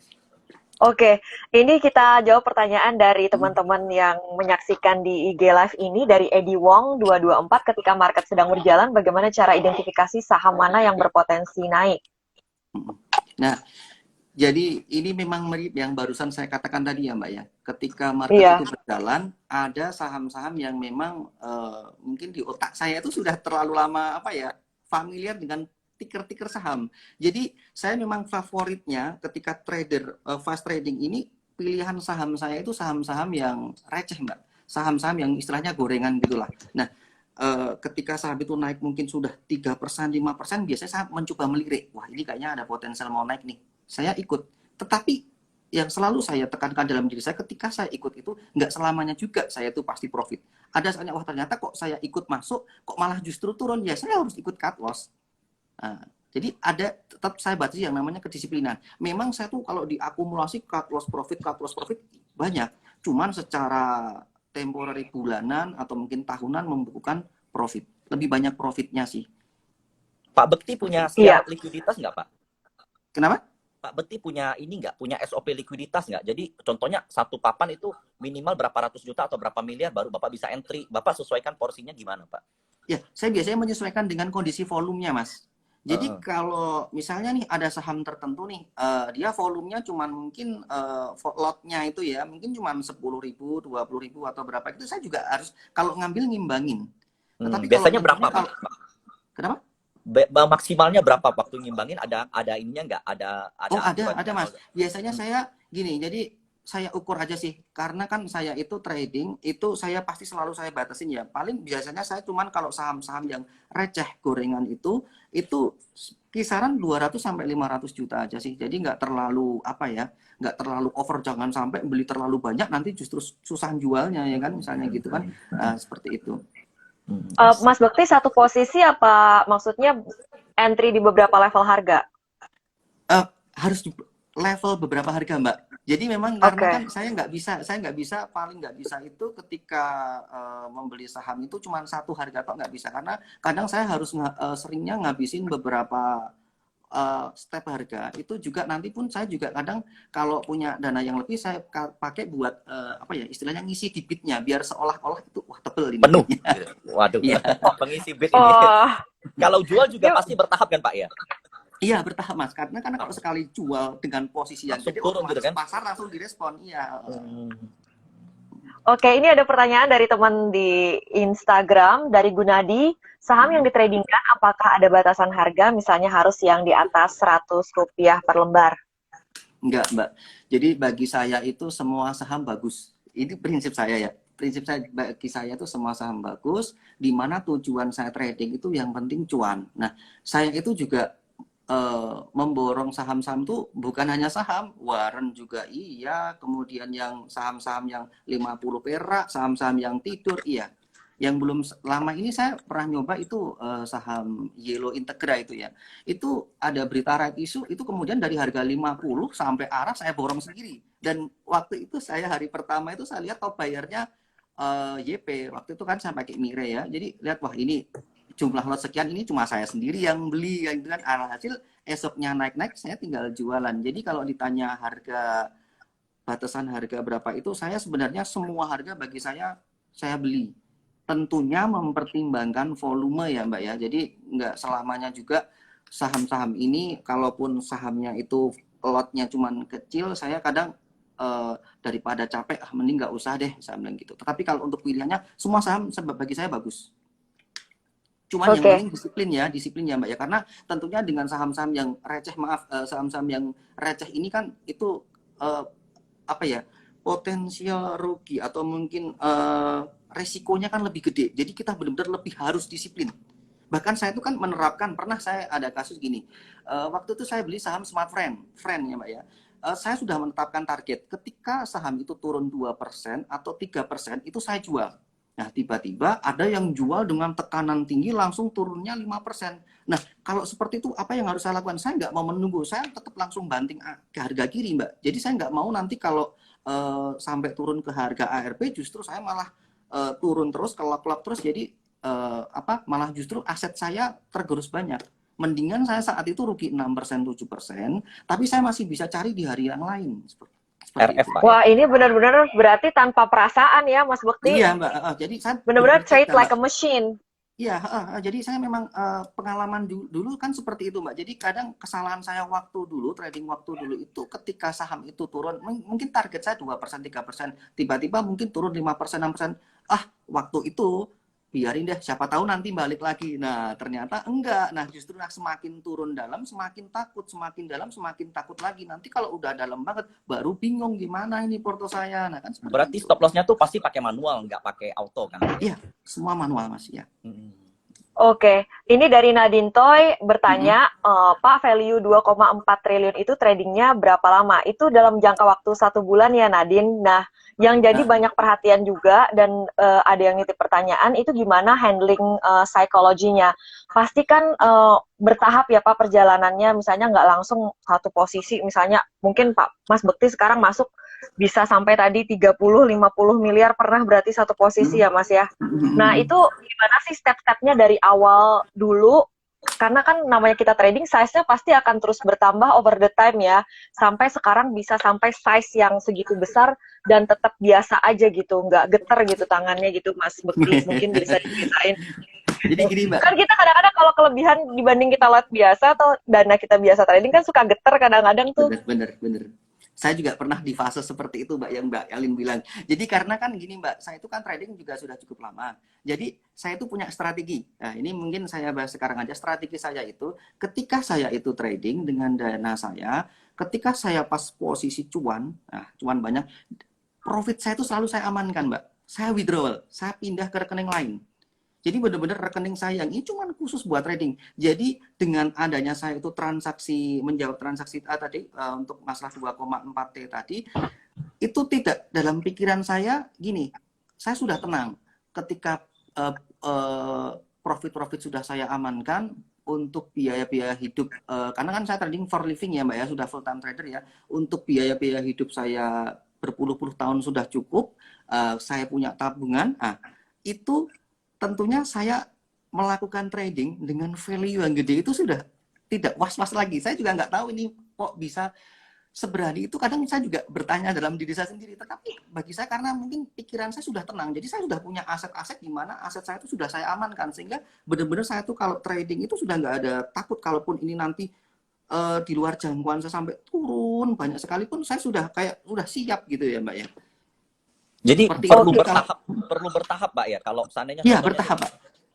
Oke, ini kita jawab pertanyaan dari Hmm. teman-teman yang menyaksikan di IG Live ini dari Edi Wong 224 ketika market sedang berjalan, bagaimana cara identifikasi saham mana yang berpotensi naik? Nah, jadi ini memang mirip yang barusan saya katakan tadi ya Mbak ya. Ketika market Iya, itu berjalan, ada saham-saham yang memang mungkin di otak saya itu sudah terlalu lama apa ya, familiar dengan ticker-ticker saham. Jadi saya memang favoritnya ketika trader fast trading ini, pilihan saham saya itu saham-saham yang receh Mbak. Saham-saham yang istilahnya gorengan gitulah. Nah, ketika saham itu naik mungkin sudah 3%, 5%, biasanya saya mencoba melirik. Wah, ini kayaknya ada potensial mau naik nih, saya ikut. Tetapi yang selalu saya tekankan dalam diri saya, ketika saya ikut itu nggak selamanya juga saya itu pasti profit. Ada saatnya, wah ternyata kok saya ikut masuk kok malah justru turun, ya saya harus ikut cut loss. Nah, jadi ada, tetap saya batasi yang namanya kedisiplinan. Memang saya tuh kalau diakumulasi cut loss profit banyak, cuman secara temporary bulanan atau mungkin tahunan membukukan profit, lebih banyak profitnya sih, Pak Bekti seperti punya itu. iya. siarat likuiditas nggak, Pak? Kenapa? Pak Bekti punya ini nggak? Punya SOP likuiditas nggak? Jadi contohnya satu papan itu minimal berapa ratus juta atau berapa miliar baru Bapak bisa entry. Bapak sesuaikan porsinya gimana, Pak? Ya, saya biasanya menyesuaikan dengan kondisi volumenya, Mas. Jadi Heeh. kalau misalnya nih ada saham tertentu nih, dia volumenya cuman mungkin lotnya itu ya, mungkin cuman 10.000, 20.000 atau berapa, itu saya juga harus kalau ngambil ngimbangin. Tetapi kalau Biasanya berapa, misalnya Pak? kalau kenapa? Maksimalnya berapa waktu ngimbangin? Ada ininya nggak? Ada Oh, aturannya ada nggak? Mas. Biasanya Hmm. saya gini, jadi saya ukur aja sih, karena kan saya itu trading, itu saya pasti selalu saya batasin ya. Paling biasanya saya cuman kalau saham-saham yang receh gorengan itu kisaran 200 sampai 500 juta aja sih. Jadi nggak terlalu apa ya, nggak terlalu over, jangan sampai beli terlalu banyak nanti justru susah jualnya ya kan, misalnya gitu kan. Nah, seperti itu. Mas Bekti satu posisi apa maksudnya entry di beberapa level harga? Eh, harus di level beberapa harga Mbak. Jadi memang karena Oke. kan saya nggak bisa paling nggak bisa itu ketika membeli saham itu cuma satu harga atau nggak bisa, karena kadang saya harus seringnya ngabisin beberapa step harga itu juga, nanti pun saya juga kadang kalau punya dana yang lebih saya pakai buat apa ya istilahnya ngisi di bitnya biar seolah-olah itu wah tebel ini Penuh. bitnya. Gitu. Waduh, Iya. pengisi bid ini. Oh, Kalau jual juga yuk. pasti bertahap kan, Pak ya? Iya bertahap Mas, karena kalau sekali jual dengan posisi yang Langsung gede turun gitu otomatis kan? pasar langsung direspon. Iya. Hmm. Oke, ini ada pertanyaan dari teman di Instagram dari Gunadi. Saham yang ditradingkan apakah ada batasan harga, misalnya harus yang di atas Rp100 per lembar? Enggak, Mbak. Jadi bagi saya itu semua saham bagus. Ini prinsip saya ya. Prinsip saya bagi saya itu semua saham bagus, di mana tujuan saya trading itu yang penting cuan. Nah, saya itu juga memborong saham-saham tuh bukan hanya saham, Warren juga iya, kemudian yang saham-saham yang 50 perak, saham-saham yang tidur iya. Yang belum lama ini saya pernah nyoba itu saham Yellow Integra itu ya. Itu ada berita right issue, itu kemudian dari harga 50 sampai arah saya borong sendiri. Dan waktu itu saya hari pertama itu saya lihat top bayarnya YP. Waktu itu kan saya pakai Mire ya. Jadi lihat wah ini jumlah lot sekian, ini cuma saya sendiri yang beli gitu kan. Alhasil esoknya naik-naik saya tinggal jualan. Jadi kalau ditanya harga, batasan harga berapa, itu saya sebenarnya semua harga bagi saya beli. Tentunya mempertimbangkan volume ya Mbak ya. Jadi nggak selamanya juga saham-saham ini, kalaupun sahamnya itu lotnya cuman kecil, saya kadang daripada capek, mending nggak usah deh, saya bilang gitu. Tetapi kalau untuk pilihannya, semua saham bagi saya bagus. Cuman yang Oke, penting disiplin ya Mbak ya. Karena tentunya dengan saham-saham yang receh, saham-saham yang receh ini kan itu eh, apa ya, potensial rugi atau mungkin resikonya kan lebih gede. Jadi kita benar-benar lebih harus disiplin. Bahkan saya itu kan menerapkan, pernah saya ada kasus gini. Waktu itu saya beli saham Smart Friend ya Mbak ya. Saya sudah menetapkan target. Ketika saham itu turun 2% atau 3% itu saya jual. Nah, tiba-tiba ada yang jual dengan tekanan tinggi langsung turunnya 5%. Nah, kalau seperti itu apa yang harus saya lakukan? Saya nggak mau menunggu, saya tetap langsung banting ke harga kiri, Mbak. Jadi saya nggak mau nanti kalau sampai turun ke harga ARP, justru saya malah turun terus, kelap-kelap terus, jadi malah justru aset saya tergerus banyak. Mendingan saya saat itu rugi 6%, 7%, tapi saya masih bisa cari di hari yang lain. Seperti RF itu. Pak ya. Wah, ini benar-benar berarti tanpa perasaan ya, Mas Bekti. Iya, Mbak. Jadi saya Benar-benar benar-benar trade cerita, like Mbak. a machine. Iya, jadi saya memang pengalaman dulu kan seperti itu, Mbak. Jadi kadang kesalahan saya waktu dulu, trading waktu dulu itu ketika saham itu turun, mungkin target saya 2%, 3%, tiba-tiba mungkin turun 5%, 6%. Waktu itu biarin deh, siapa tahu nanti balik lagi. Nah, ternyata enggak. Nah, justru semakin turun dalam, semakin takut, semakin dalam, semakin takut lagi. Nanti kalau udah dalam banget, baru bingung gimana ini porto saya. Nah, kan seperti Berarti itu. stop loss-nya tuh pasti pakai manual, nggak pakai auto kan Pak ya? Iya, semua manual, Mas, ya. Oke, ini dari Nadine Toy Mm-mm. bertanya, Pak, value 2,4 triliun itu tradingnya berapa lama? Itu dalam jangka waktu 1 bulan ya, Nadine. Nah, yang jadi banyak perhatian juga dan ada yang nitip pertanyaan, itu gimana handling psikologinya? Pasti kan bertahap ya Pak perjalanannya, misalnya nggak langsung satu posisi, misalnya mungkin Pak Mas Bekti sekarang masuk bisa sampai tadi 30-50 miliar pernah berarti satu posisi ya Mas ya. Nah, itu gimana sih step-stepnya dari awal dulu? Karena kan namanya kita trading, size-nya pasti akan terus bertambah over the time ya. Sampai sekarang bisa sampai size yang segitu besar dan tetap biasa aja gitu. Nggak geter gitu tangannya gitu, Mas Bekti. Mungkin bisa diceritain. Jadi gini, Mbak. Kan kita kadang-kadang kalau kelebihan dibanding kita lot biasa atau dana kita biasa trading kan suka geter kadang-kadang tuh. Bener. Saya juga pernah di fase seperti itu, Mbak, yang Mbak Elin bilang. Jadi karena kan gini, Mbak, saya itu kan trading juga sudah cukup lama. Jadi saya itu punya strategi. Nah, ini mungkin saya bahas sekarang aja. Strategi saya itu, ketika saya itu trading dengan dana saya, ketika saya pas posisi cuan, cuan banyak, profit saya itu selalu saya amankan, Mbak. Saya withdrawal, saya pindah ke rekening lain. Jadi benar-benar rekening saya ini cuma khusus buat trading. Jadi dengan adanya saya itu transaksi, menjawab transaksi tadi untuk masalah 2,4T tadi, itu tidak dalam pikiran saya gini, saya sudah tenang ketika profit-profit sudah saya amankan untuk biaya-biaya hidup, karena kan saya trading for living ya Mbak ya, sudah full time trader ya, untuk biaya-biaya hidup saya berpuluh-puluh tahun sudah cukup, saya punya tabungan, itu tentunya saya melakukan trading dengan value yang gede itu sudah tidak was-was lagi. Saya juga nggak tahu ini kok bisa seberani itu. Kadang saya juga bertanya dalam diri saya sendiri. Tetapi bagi saya karena mungkin pikiran saya sudah tenang. Jadi saya sudah punya aset-aset di mana aset saya itu sudah saya amankan. Sehingga benar-benar saya tuh kalau trading itu sudah nggak ada takut kalaupun ini nanti di luar jangkauan saya sampai turun banyak sekalipun saya sudah siap gitu ya Mbak ya. Jadi Seperti perlu itu. perlu bertahap, Pak ya. Kalau seandainya Iya, bertahap, Pak.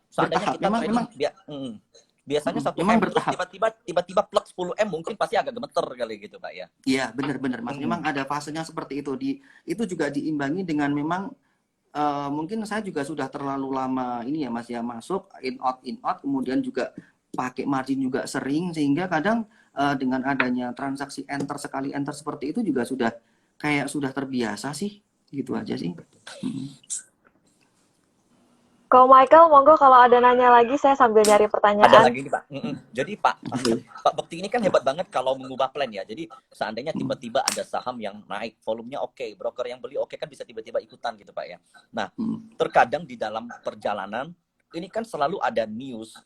Seandainya Bertahap. kita trading biasanya 1 M terus bertahap. tiba-tiba plug 10 M mungkin pasti agak gemeter kali gitu, Pak ya. Iya, benar-benar Mas. Memang ada fasenya seperti itu. Itu juga diimbangi dengan memang mungkin saya juga sudah terlalu lama ini ya Mas ya, masuk in out kemudian juga pakai margin juga sering sehingga kadang dengan adanya transaksi enter sekali enter seperti itu juga sudah terbiasa sih. Gitu aja sih. Kalau Michael, monggo kalau ada nanya lagi, saya sambil nyari pertanyaan. Ada lagi nih Pak. Jadi Pak Bekti ini kan hebat banget kalau mengubah plan ya. Jadi seandainya tiba-tiba ada saham yang naik, volumenya oke, broker yang beli oke kan bisa tiba-tiba ikutan gitu Pak ya. Nah, terkadang di dalam perjalanan ini kan selalu ada news,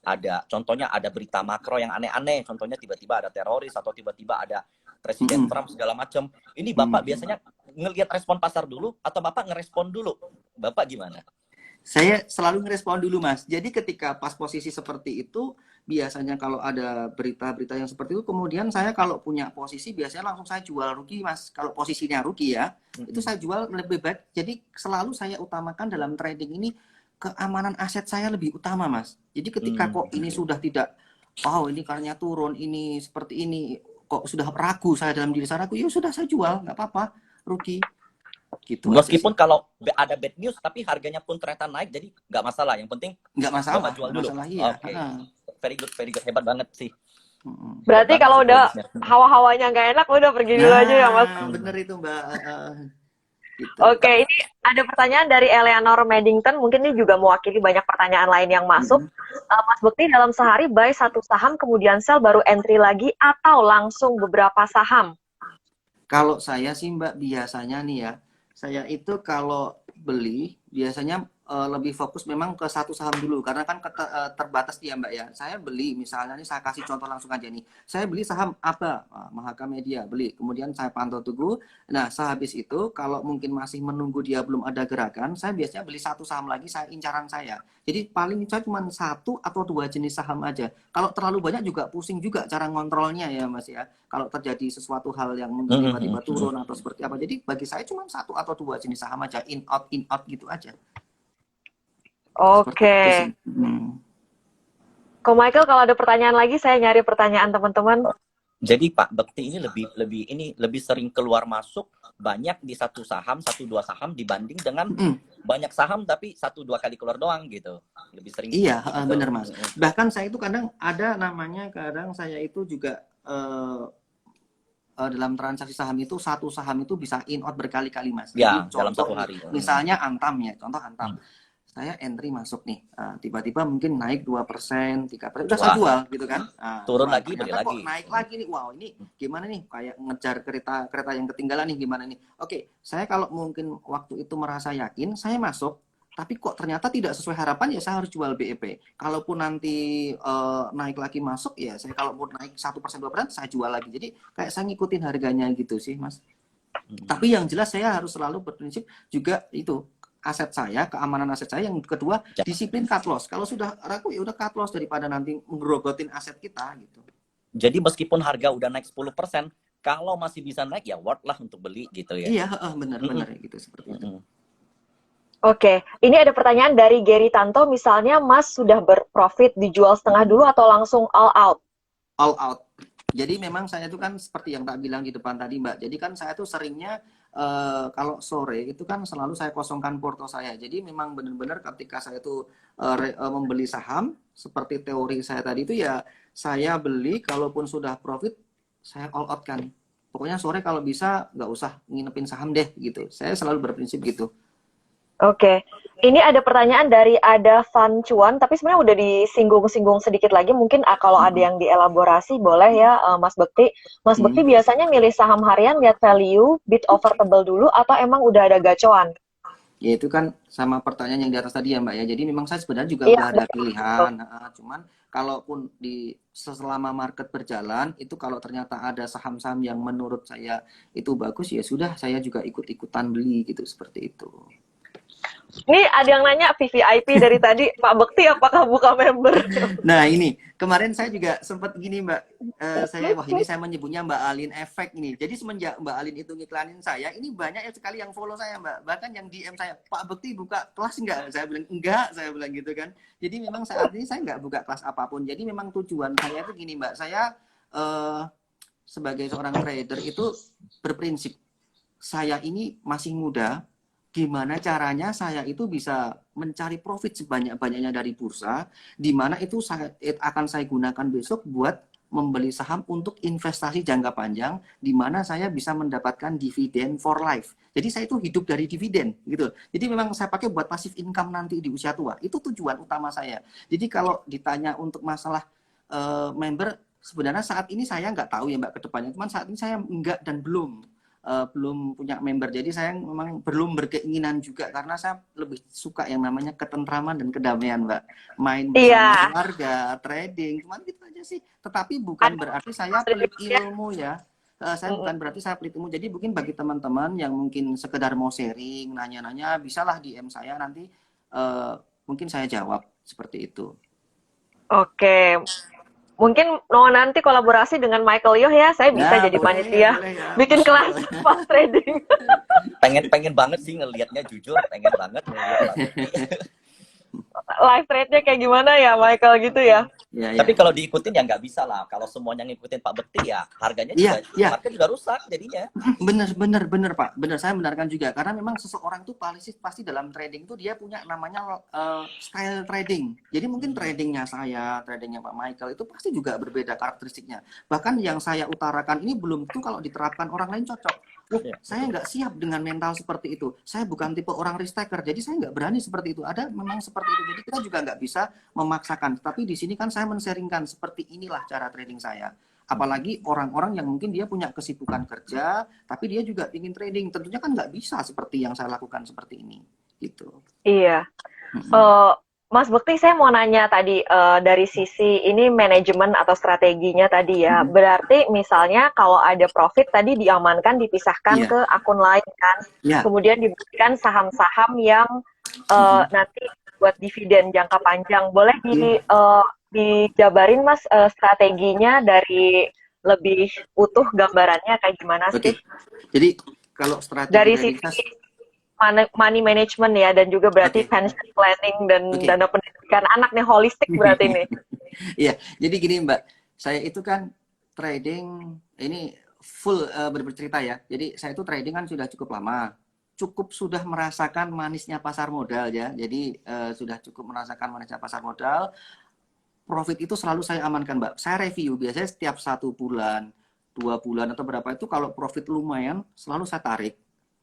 contohnya ada berita makro yang aneh-aneh, contohnya tiba-tiba ada teroris atau tiba-tiba ada Presiden Trump segala macam. Ini Bapak biasanya ngelihat respon pasar dulu atau Bapak ngerespon dulu? Bapak gimana? Saya selalu ngerespon dulu Mas. Jadi ketika pas posisi seperti itu, biasanya kalau ada berita-berita yang seperti itu, kemudian saya kalau punya posisi biasanya langsung saya jual rugi Mas. Kalau posisinya rugi ya, itu saya jual lebih baik. Jadi selalu saya utamakan dalam trading ini keamanan aset saya lebih utama Mas. Jadi ketika kok ini sudah tidak, ini karena turun, ini seperti ini, kok sudah ragu saya dalam diri saya ragu, ya sudah saya jual, nggak apa-apa, rugi. Gitu meskipun kalau ada bad news tapi harganya pun ternyata naik jadi nggak masalah, yang penting nggak masalah jual dulu. Iya. Okay. Very good, hebat banget sih. Berarti kalau udah hawa-hawanya nggak enak udah pergi dulu aja ya Mas. Bener itu Mbak. Gitu. Oke, ini ada pertanyaan dari Eleanor Maddington, mungkin ini juga mewakili banyak pertanyaan lain yang masuk. Mas Bekti dalam sehari buy satu saham kemudian sell baru entry lagi atau langsung beberapa saham? Kalau saya sih Mbak biasanya nih ya, saya itu kalau beli biasanya lebih fokus memang ke satu saham dulu karena kan terbatas dia Mbak ya. Saya beli misalnya nih saya kasih contoh langsung aja nih. Saya beli saham ABA, Mahaka Media, beli. Kemudian saya pantau tunggu. Nah, sehabis itu kalau mungkin masih menunggu dia belum ada gerakan, saya biasanya beli satu saham lagi saya incaran saya. Jadi paling saya cuma satu atau dua jenis saham aja. Kalau terlalu banyak juga pusing juga cara ngontrolnya ya Mas ya. Kalau terjadi sesuatu hal yang mungkin tiba-tiba turun atau seperti apa. Jadi bagi saya cuma satu atau dua jenis saham aja, in out gitu aja. Seperti itu Oke. sih. Ko Michael, kalau ada pertanyaan lagi, saya nyari pertanyaan teman-teman. Jadi Pak Bekti ini lebih sering keluar masuk banyak di satu saham, satu dua saham dibanding dengan banyak saham tapi satu dua kali keluar doang gitu. Lebih sering. Iya, gitu. benar Mas. Bahkan saya itu kadang ada namanya, kadang saya itu juga dalam transaksi saham itu satu saham itu bisa in out berkali-kali Mas. Ya, Jadi dalam contoh satu hari. misalnya Antam ya, contoh Antam. Saya entry masuk nih, tiba-tiba mungkin naik 2%, 3%, udah saya jual gitu kan. Turun Jual. lagi, beli Ternyata kok lagi. naik lagi nih, wow ini gimana nih, kayak ngejar kereta yang ketinggalan nih, gimana nih. Oke, saya kalau mungkin waktu itu merasa yakin, saya masuk, tapi kok ternyata tidak sesuai harapan, ya saya harus jual BEP. Kalaupun nanti naik lagi masuk, ya saya kalau mau naik 1%, 2%, saya jual lagi. Jadi kayak saya ngikutin harganya gitu sih Mas. Tapi yang jelas saya harus selalu berprinsip juga itu, aset saya, keamanan aset saya. Yang kedua, disiplin cut loss. Kalau sudah ragu ya udah cut loss daripada nanti ngerogotin aset kita gitu. Jadi meskipun harga udah naik 10%, kalau masih bisa naik ya worth lah untuk beli gitu ya. Iya, benar gitu seperti itu. Oke, ini ada pertanyaan dari Gary Tanto, misalnya Mas sudah berprofit dijual setengah dulu atau langsung all out? All out. Jadi memang saya itu kan seperti yang tak bilang di depan tadi Mbak. Jadi kan saya tuh seringnya kalau sore itu kan selalu saya kosongkan porto saya. Jadi memang benar-benar ketika saya itu membeli saham seperti teori saya tadi itu ya saya beli, kalaupun sudah profit saya all out kan. Pokoknya sore kalau bisa nggak usah nginepin saham deh gitu. Saya selalu berprinsip gitu. Oke, ini ada pertanyaan dari Ada Van Cuan, tapi sebenarnya udah disinggung-singgung sedikit lagi. Mungkin kalau ada yang dielaborasi boleh ya, Mas Bekti. Mas Bekti biasanya milih saham harian lihat value, bid over tebel dulu, atau emang udah ada gacoan? Ya itu kan sama pertanyaan yang di atas tadi ya Mbak ya. Jadi memang saya sebenarnya juga Iya, udah ada pilihan. Cuman kalaupun selama market berjalan, itu kalau ternyata ada saham-saham yang menurut saya itu bagus, ya sudah saya juga ikut-ikutan beli gitu, seperti itu. Ini ada yang nanya VVIP dari tadi, Pak Bekti apakah buka member? Nah ini, kemarin saya juga sempat gini Mbak, ini saya menyebutnya Mbak Alin efek ini. Jadi semenjak Mbak Alin itu ngiklanin saya, ini banyak sekali yang follow saya Mbak. Bahkan yang DM saya, Pak Bekti buka kelas enggak? Saya bilang, enggak, saya bilang gitu kan. Jadi memang saat ini saya enggak buka kelas apapun. Jadi memang tujuan saya itu gini Mbak, saya sebagai seorang trader itu berprinsip, saya ini masih muda, gimana caranya saya itu bisa mencari profit sebanyak-banyaknya dari bursa, di mana itu akan saya gunakan besok buat membeli saham untuk investasi jangka panjang, di mana saya bisa mendapatkan dividen for life. Jadi saya itu hidup dari dividen gitu. Jadi memang saya pakai buat passive income nanti di usia tua. Itu tujuan utama saya. Jadi kalau ditanya untuk masalah member, sebenarnya saat ini saya nggak tahu ya Mbak ke depannya. Cuman saat ini saya enggak dan belum punya member. Jadi saya memang belum berkeinginan juga, karena saya lebih suka yang namanya ketentraman dan kedamaian Mbak. Main bersama keluarga, trading, cuman gitu aja sih. Tetapi bukan berarti saya pelit ilmu ya. Saya bukan berarti saya pelit ilmu. Jadi mungkin bagi teman-teman yang mungkin sekedar mau sharing, nanya-nanya, bisalah DM saya, nanti mungkin saya jawab seperti itu. Oke. Mungkin nanti kolaborasi dengan Michael Yoh ya, saya bisa jadi panitia, bikin kelas pas trading. Pengen banget sih ngelihatnya, jujur pengen banget ngelihat. Live trade-nya kayak gimana ya Michael gitu ya? Tapi kalau diikutin ya nggak bisa lah. Kalau semuanya ngikutin Pak Bekti ya harganya juga, market juga rusak jadinya. Bener Pak, bener, saya benarkan juga, karena memang seseorang tuh pasti dalam trading tuh dia punya namanya style trading. Jadi mungkin tradingnya saya, tradingnya Pak Michael itu pasti juga berbeda karakteristiknya. Bahkan yang saya utarakan ini belum tentu kalau diterapkan orang lain cocok. Saya nggak siap dengan mental seperti itu. Saya bukan tipe orang risk taker, jadi saya nggak berani seperti itu. Ada memang seperti itu, jadi kita juga nggak bisa memaksakan. Tapi di sini kan saya men-sharingkan seperti inilah cara trading saya. Apalagi orang-orang yang mungkin dia punya kesibukan kerja, tapi dia juga ingin trading. Tentunya kan nggak bisa seperti yang saya lakukan seperti ini, gitu. Iya. Mm-mm. Mas Bekti, saya mau nanya tadi dari sisi ini manajemen atau strateginya tadi ya. Mm-mm. Berarti misalnya kalau ada profit tadi diamankan, dipisahkan Iya, ke akun lain kan. iya. Kemudian diberikan saham-saham yang Mm-mm. nanti buat dividen jangka panjang. Boleh Iya. dijabarin Mas strateginya dari lebih utuh gambarannya kayak gimana Oke. sih? Jadi kalau strategi Dari trading sisi money management ya, dan juga berarti oke, pension planning dan oke. dana pendidikan anak nih, holistik berarti nih. Iya, jadi gini Mbak, saya itu kan trading ini full bercerita ya. Jadi saya itu trading kan sudah cukup lama, cukup sudah merasakan manisnya pasar modal ya. Jadi sudah cukup merasakan manisnya pasar modal. Profit itu selalu saya amankan Mbak. Saya review biasanya setiap 1 bulan, 2 bulan atau berapa itu kalau profit lumayan selalu saya tarik.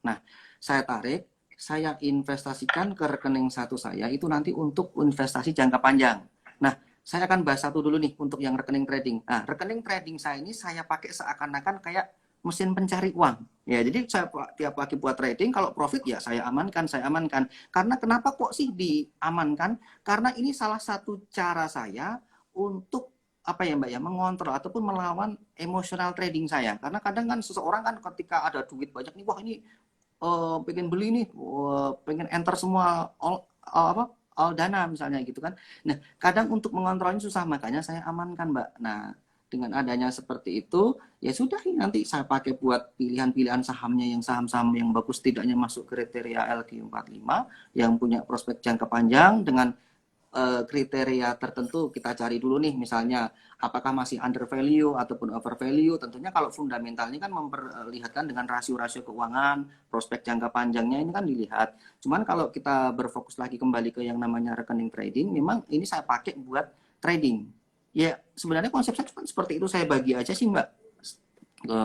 Nah, saya tarik, saya investasikan ke rekening satu saya itu nanti untuk investasi jangka panjang. Nah, saya akan bahas satu dulu nih untuk yang rekening trading. Nah, rekening trading saya ini saya pakai seakan-akan kayak mesin pencari uang. Ya, jadi saya tiap lagi buat trading, kalau profit ya saya amankan, saya amankan. Karena kenapa kok sih diamankan? Karena ini salah satu cara saya untuk apa ya Mbak ya, mengontrol ataupun melawan emosional trading saya. Karena kadang kan seseorang kan ketika ada duit banyak nih, wah ini pengen beli nih, pengen enter semua all dana misalnya gitu kan. Nah, kadang untuk mengontrolnya susah, makanya saya amankan Mbak. Nah, dengan adanya seperti itu, ya sudah nanti saya pakai buat pilihan-pilihan sahamnya, yang saham-saham yang bagus tidaknya masuk kriteria LQ45 yang punya prospek jangka panjang dengan kriteria tertentu kita cari dulu nih, misalnya apakah masih under value ataupun over value. Tentunya kalau fundamentalnya kan memperlihatkan dengan rasio-rasio keuangan, prospek jangka panjangnya ini kan dilihat. Cuman kalau kita berfokus lagi kembali ke yang namanya rekening trading, memang ini saya pakai buat trading. Ya sebenarnya konsep saya cuma seperti itu, saya bagi aja sih Mbak ke,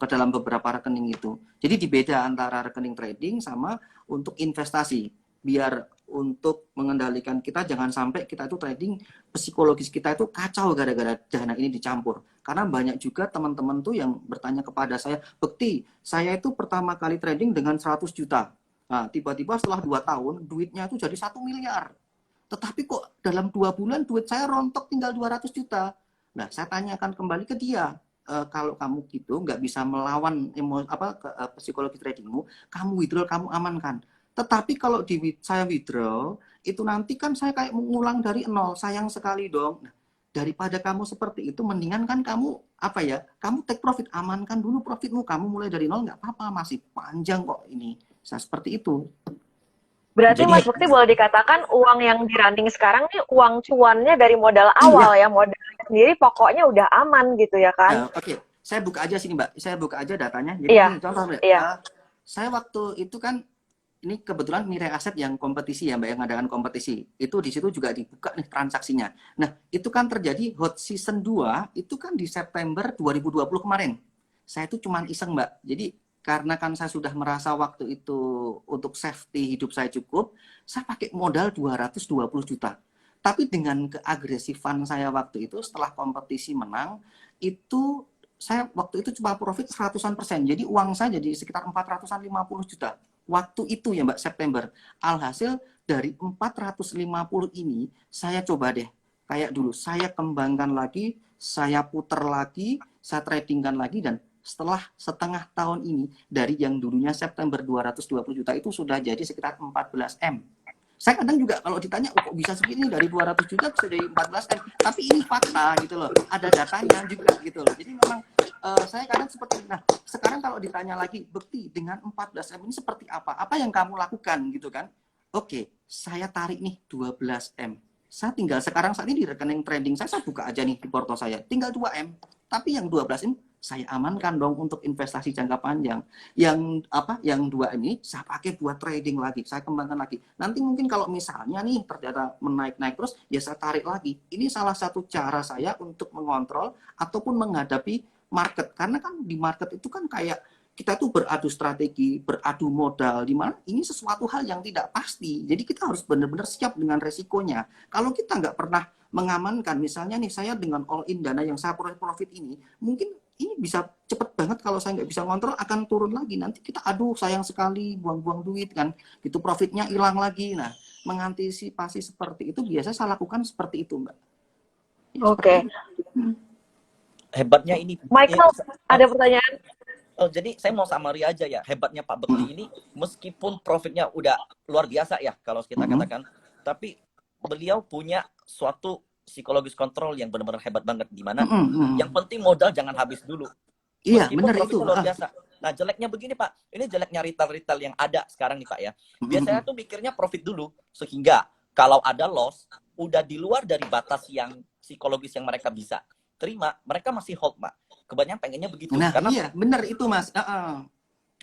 ke dalam beberapa rekening itu. Jadi dibeda antara rekening trading sama untuk investasi. Biar untuk mengendalikan kita jangan sampai kita itu trading psikologis kita itu kacau gara-gara dana ini dicampur. Karena banyak juga teman-teman tuh yang bertanya kepada saya, Bekti, saya itu pertama kali trading dengan 100 juta. Nah, tiba-tiba setelah 2 tahun duitnya itu jadi 1 miliar. Tetapi kok dalam 2 bulan duit saya rontok tinggal 200 juta. Nah, saya tanyakan kembali ke dia, kalau kamu gitu nggak bisa melawan psikologi tradingmu, kamu withdraw, kamu amankan. Tetapi kalau saya withdraw, itu nanti kan saya kayak mengulang dari nol, sayang sekali dong. Nah, daripada kamu seperti itu, mendingan kan kamu apa ya? Kamu take profit, amankan dulu profitmu, kamu mulai dari nol nggak apa-apa, masih panjang kok ini. Saya seperti itu. Berarti Jadi Mas Bukti boleh dikatakan uang yang di running sekarang nih uang cuannya dari modal awal iya. ya, modalnya sendiri pokoknya udah aman gitu ya kan? Oke, saya buka aja sini Mbak. Saya buka aja datanya. Jadi Iya, gini contoh Mbak. iya. Saya waktu itu kan ini kebetulan Mirai Aset yang kompetisi ya Mbak, yang ngadakan kompetisi. Itu di situ juga dibuka nih transaksinya. Nah, itu kan terjadi hot season 2 itu kan di September 2020 kemarin. Saya itu cuman iseng Mbak. Jadi karena kan saya sudah merasa waktu itu untuk safety hidup saya cukup, saya pakai modal 220 juta. Tapi dengan keagresifan saya waktu itu setelah kompetisi menang, itu saya waktu itu cuma profit 100%. Jadi uang saya jadi sekitar 450 juta. Waktu itu ya Mbak, September. Alhasil dari 450 ini, saya coba deh. Kayak dulu, saya kembangkan lagi, saya puter lagi, saya tradingkan lagi, dan setelah setengah tahun ini, dari yang dulunya September 220 juta itu sudah jadi sekitar 14 M. Saya kadang juga kalau ditanya, oh, kok bisa segini dari 200 juta bisa jadi 14 M. Tapi ini fakta gitu loh. Ada datanya juga gitu loh. Jadi memang saya kadang seperti, nah sekarang kalau ditanya lagi, Bekti dengan 14 M ini seperti apa? Apa yang kamu lakukan gitu kan? Oke, saya tarik nih 12 M. Saya tinggal sekarang saat ini di rekening trading saya buka aja nih di porto saya. Tinggal 2 M. Tapi yang 12 M saya amankan dong untuk investasi jangka panjang. Yang 2 ini saya pakai buat trading lagi, saya kembangkan lagi. Nanti mungkin kalau misalnya nih ternyata menaik-naik terus, ya saya tarik lagi. Ini salah satu cara saya untuk mengontrol ataupun menghadapi market. Karena kan di market itu kan kayak kita tuh beradu strategi, beradu modal, di mana ini sesuatu hal yang tidak pasti. Jadi kita harus benar-benar siap dengan resikonya. Kalau kita nggak pernah mengamankan, misalnya nih saya dengan all in dana yang saya profit ini, mungkin ini bisa cepet banget kalau saya nggak bisa ngontrol akan turun lagi. Nanti kita aduh sayang sekali buang-buang duit kan, itu profitnya hilang lagi. Nah mengantisipasi seperti itu biasa saya lakukan seperti itu, Mbak. Ya, Oke. seperti itu. Hebatnya ini, Michael, ada pertanyaan? oh, jadi saya mau summary aja ya. Hebatnya Pak Bekti ini, meskipun profitnya udah luar biasa ya, kalau kita katakan, tapi beliau punya suatu psikologis kontrol yang benar-benar hebat banget. Di mana yang penting modal jangan habis dulu. Iya, Meskipun benar itu. profitnya luar biasa. Nah, jeleknya begini Pak, ini jeleknya retail-retail yang ada sekarang nih Pak ya. Biasanya tuh mikirnya profit dulu, sehingga kalau ada loss, udah di luar dari batas yang psikologis yang mereka bisa terima, mereka masih hold, Pak. Kebanyakan pengennya begitu. Nah, karena iya, benar itu, Mas.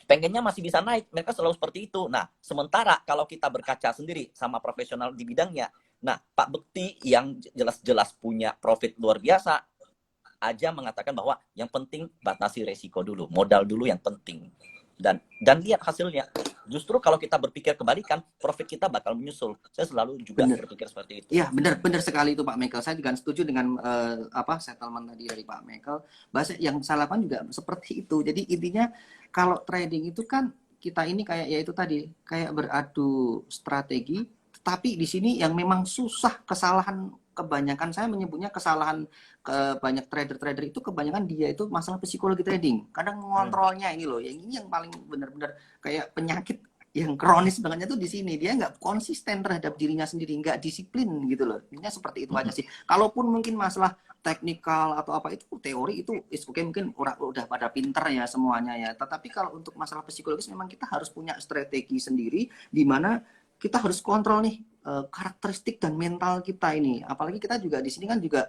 pengennya masih bisa naik, mereka selalu seperti itu. Nah, sementara kalau kita berkaca sendiri sama profesional di bidangnya, nah, Pak Bekti yang jelas-jelas punya profit luar biasa, aja mengatakan bahwa yang penting batasi resiko dulu, modal dulu yang penting. Dan lihat hasilnya. Justru kalau kita berpikir kebalikan, profit kita bakal menyusul. Saya selalu juga berpikir seperti itu. Iya, benar sekali itu Pak Michael. Saya juga setuju dengan settlement tadi dari Pak Michael. Bahasa yang saya lakukan juga seperti itu. Jadi intinya kalau trading itu kan kita ini kayak ya itu tadi kayak beradu strategi. Tapi di sini yang memang susah kesalahan kebanyakan saya menyebutnya kesalahan banyak trader-trader itu kebanyakan dia itu masalah psikologi trading. Kadang mengontrolnya ini loh, yang ini yang paling benar-benar kayak penyakit yang kronis bangetnya tuh di sini. Dia nggak konsisten terhadap dirinya sendiri, nggak disiplin gitu loh. Intinya seperti itu aja sih. Kalaupun mungkin masalah teknikal atau apa itu teori itu mungkin udah pada pinter ya semuanya ya. Tetapi kalau untuk masalah psikologis memang kita harus punya strategi sendiri di mana kita harus kontrol nih karakteristik dan mental kita ini. Apalagi kita juga di sini kan juga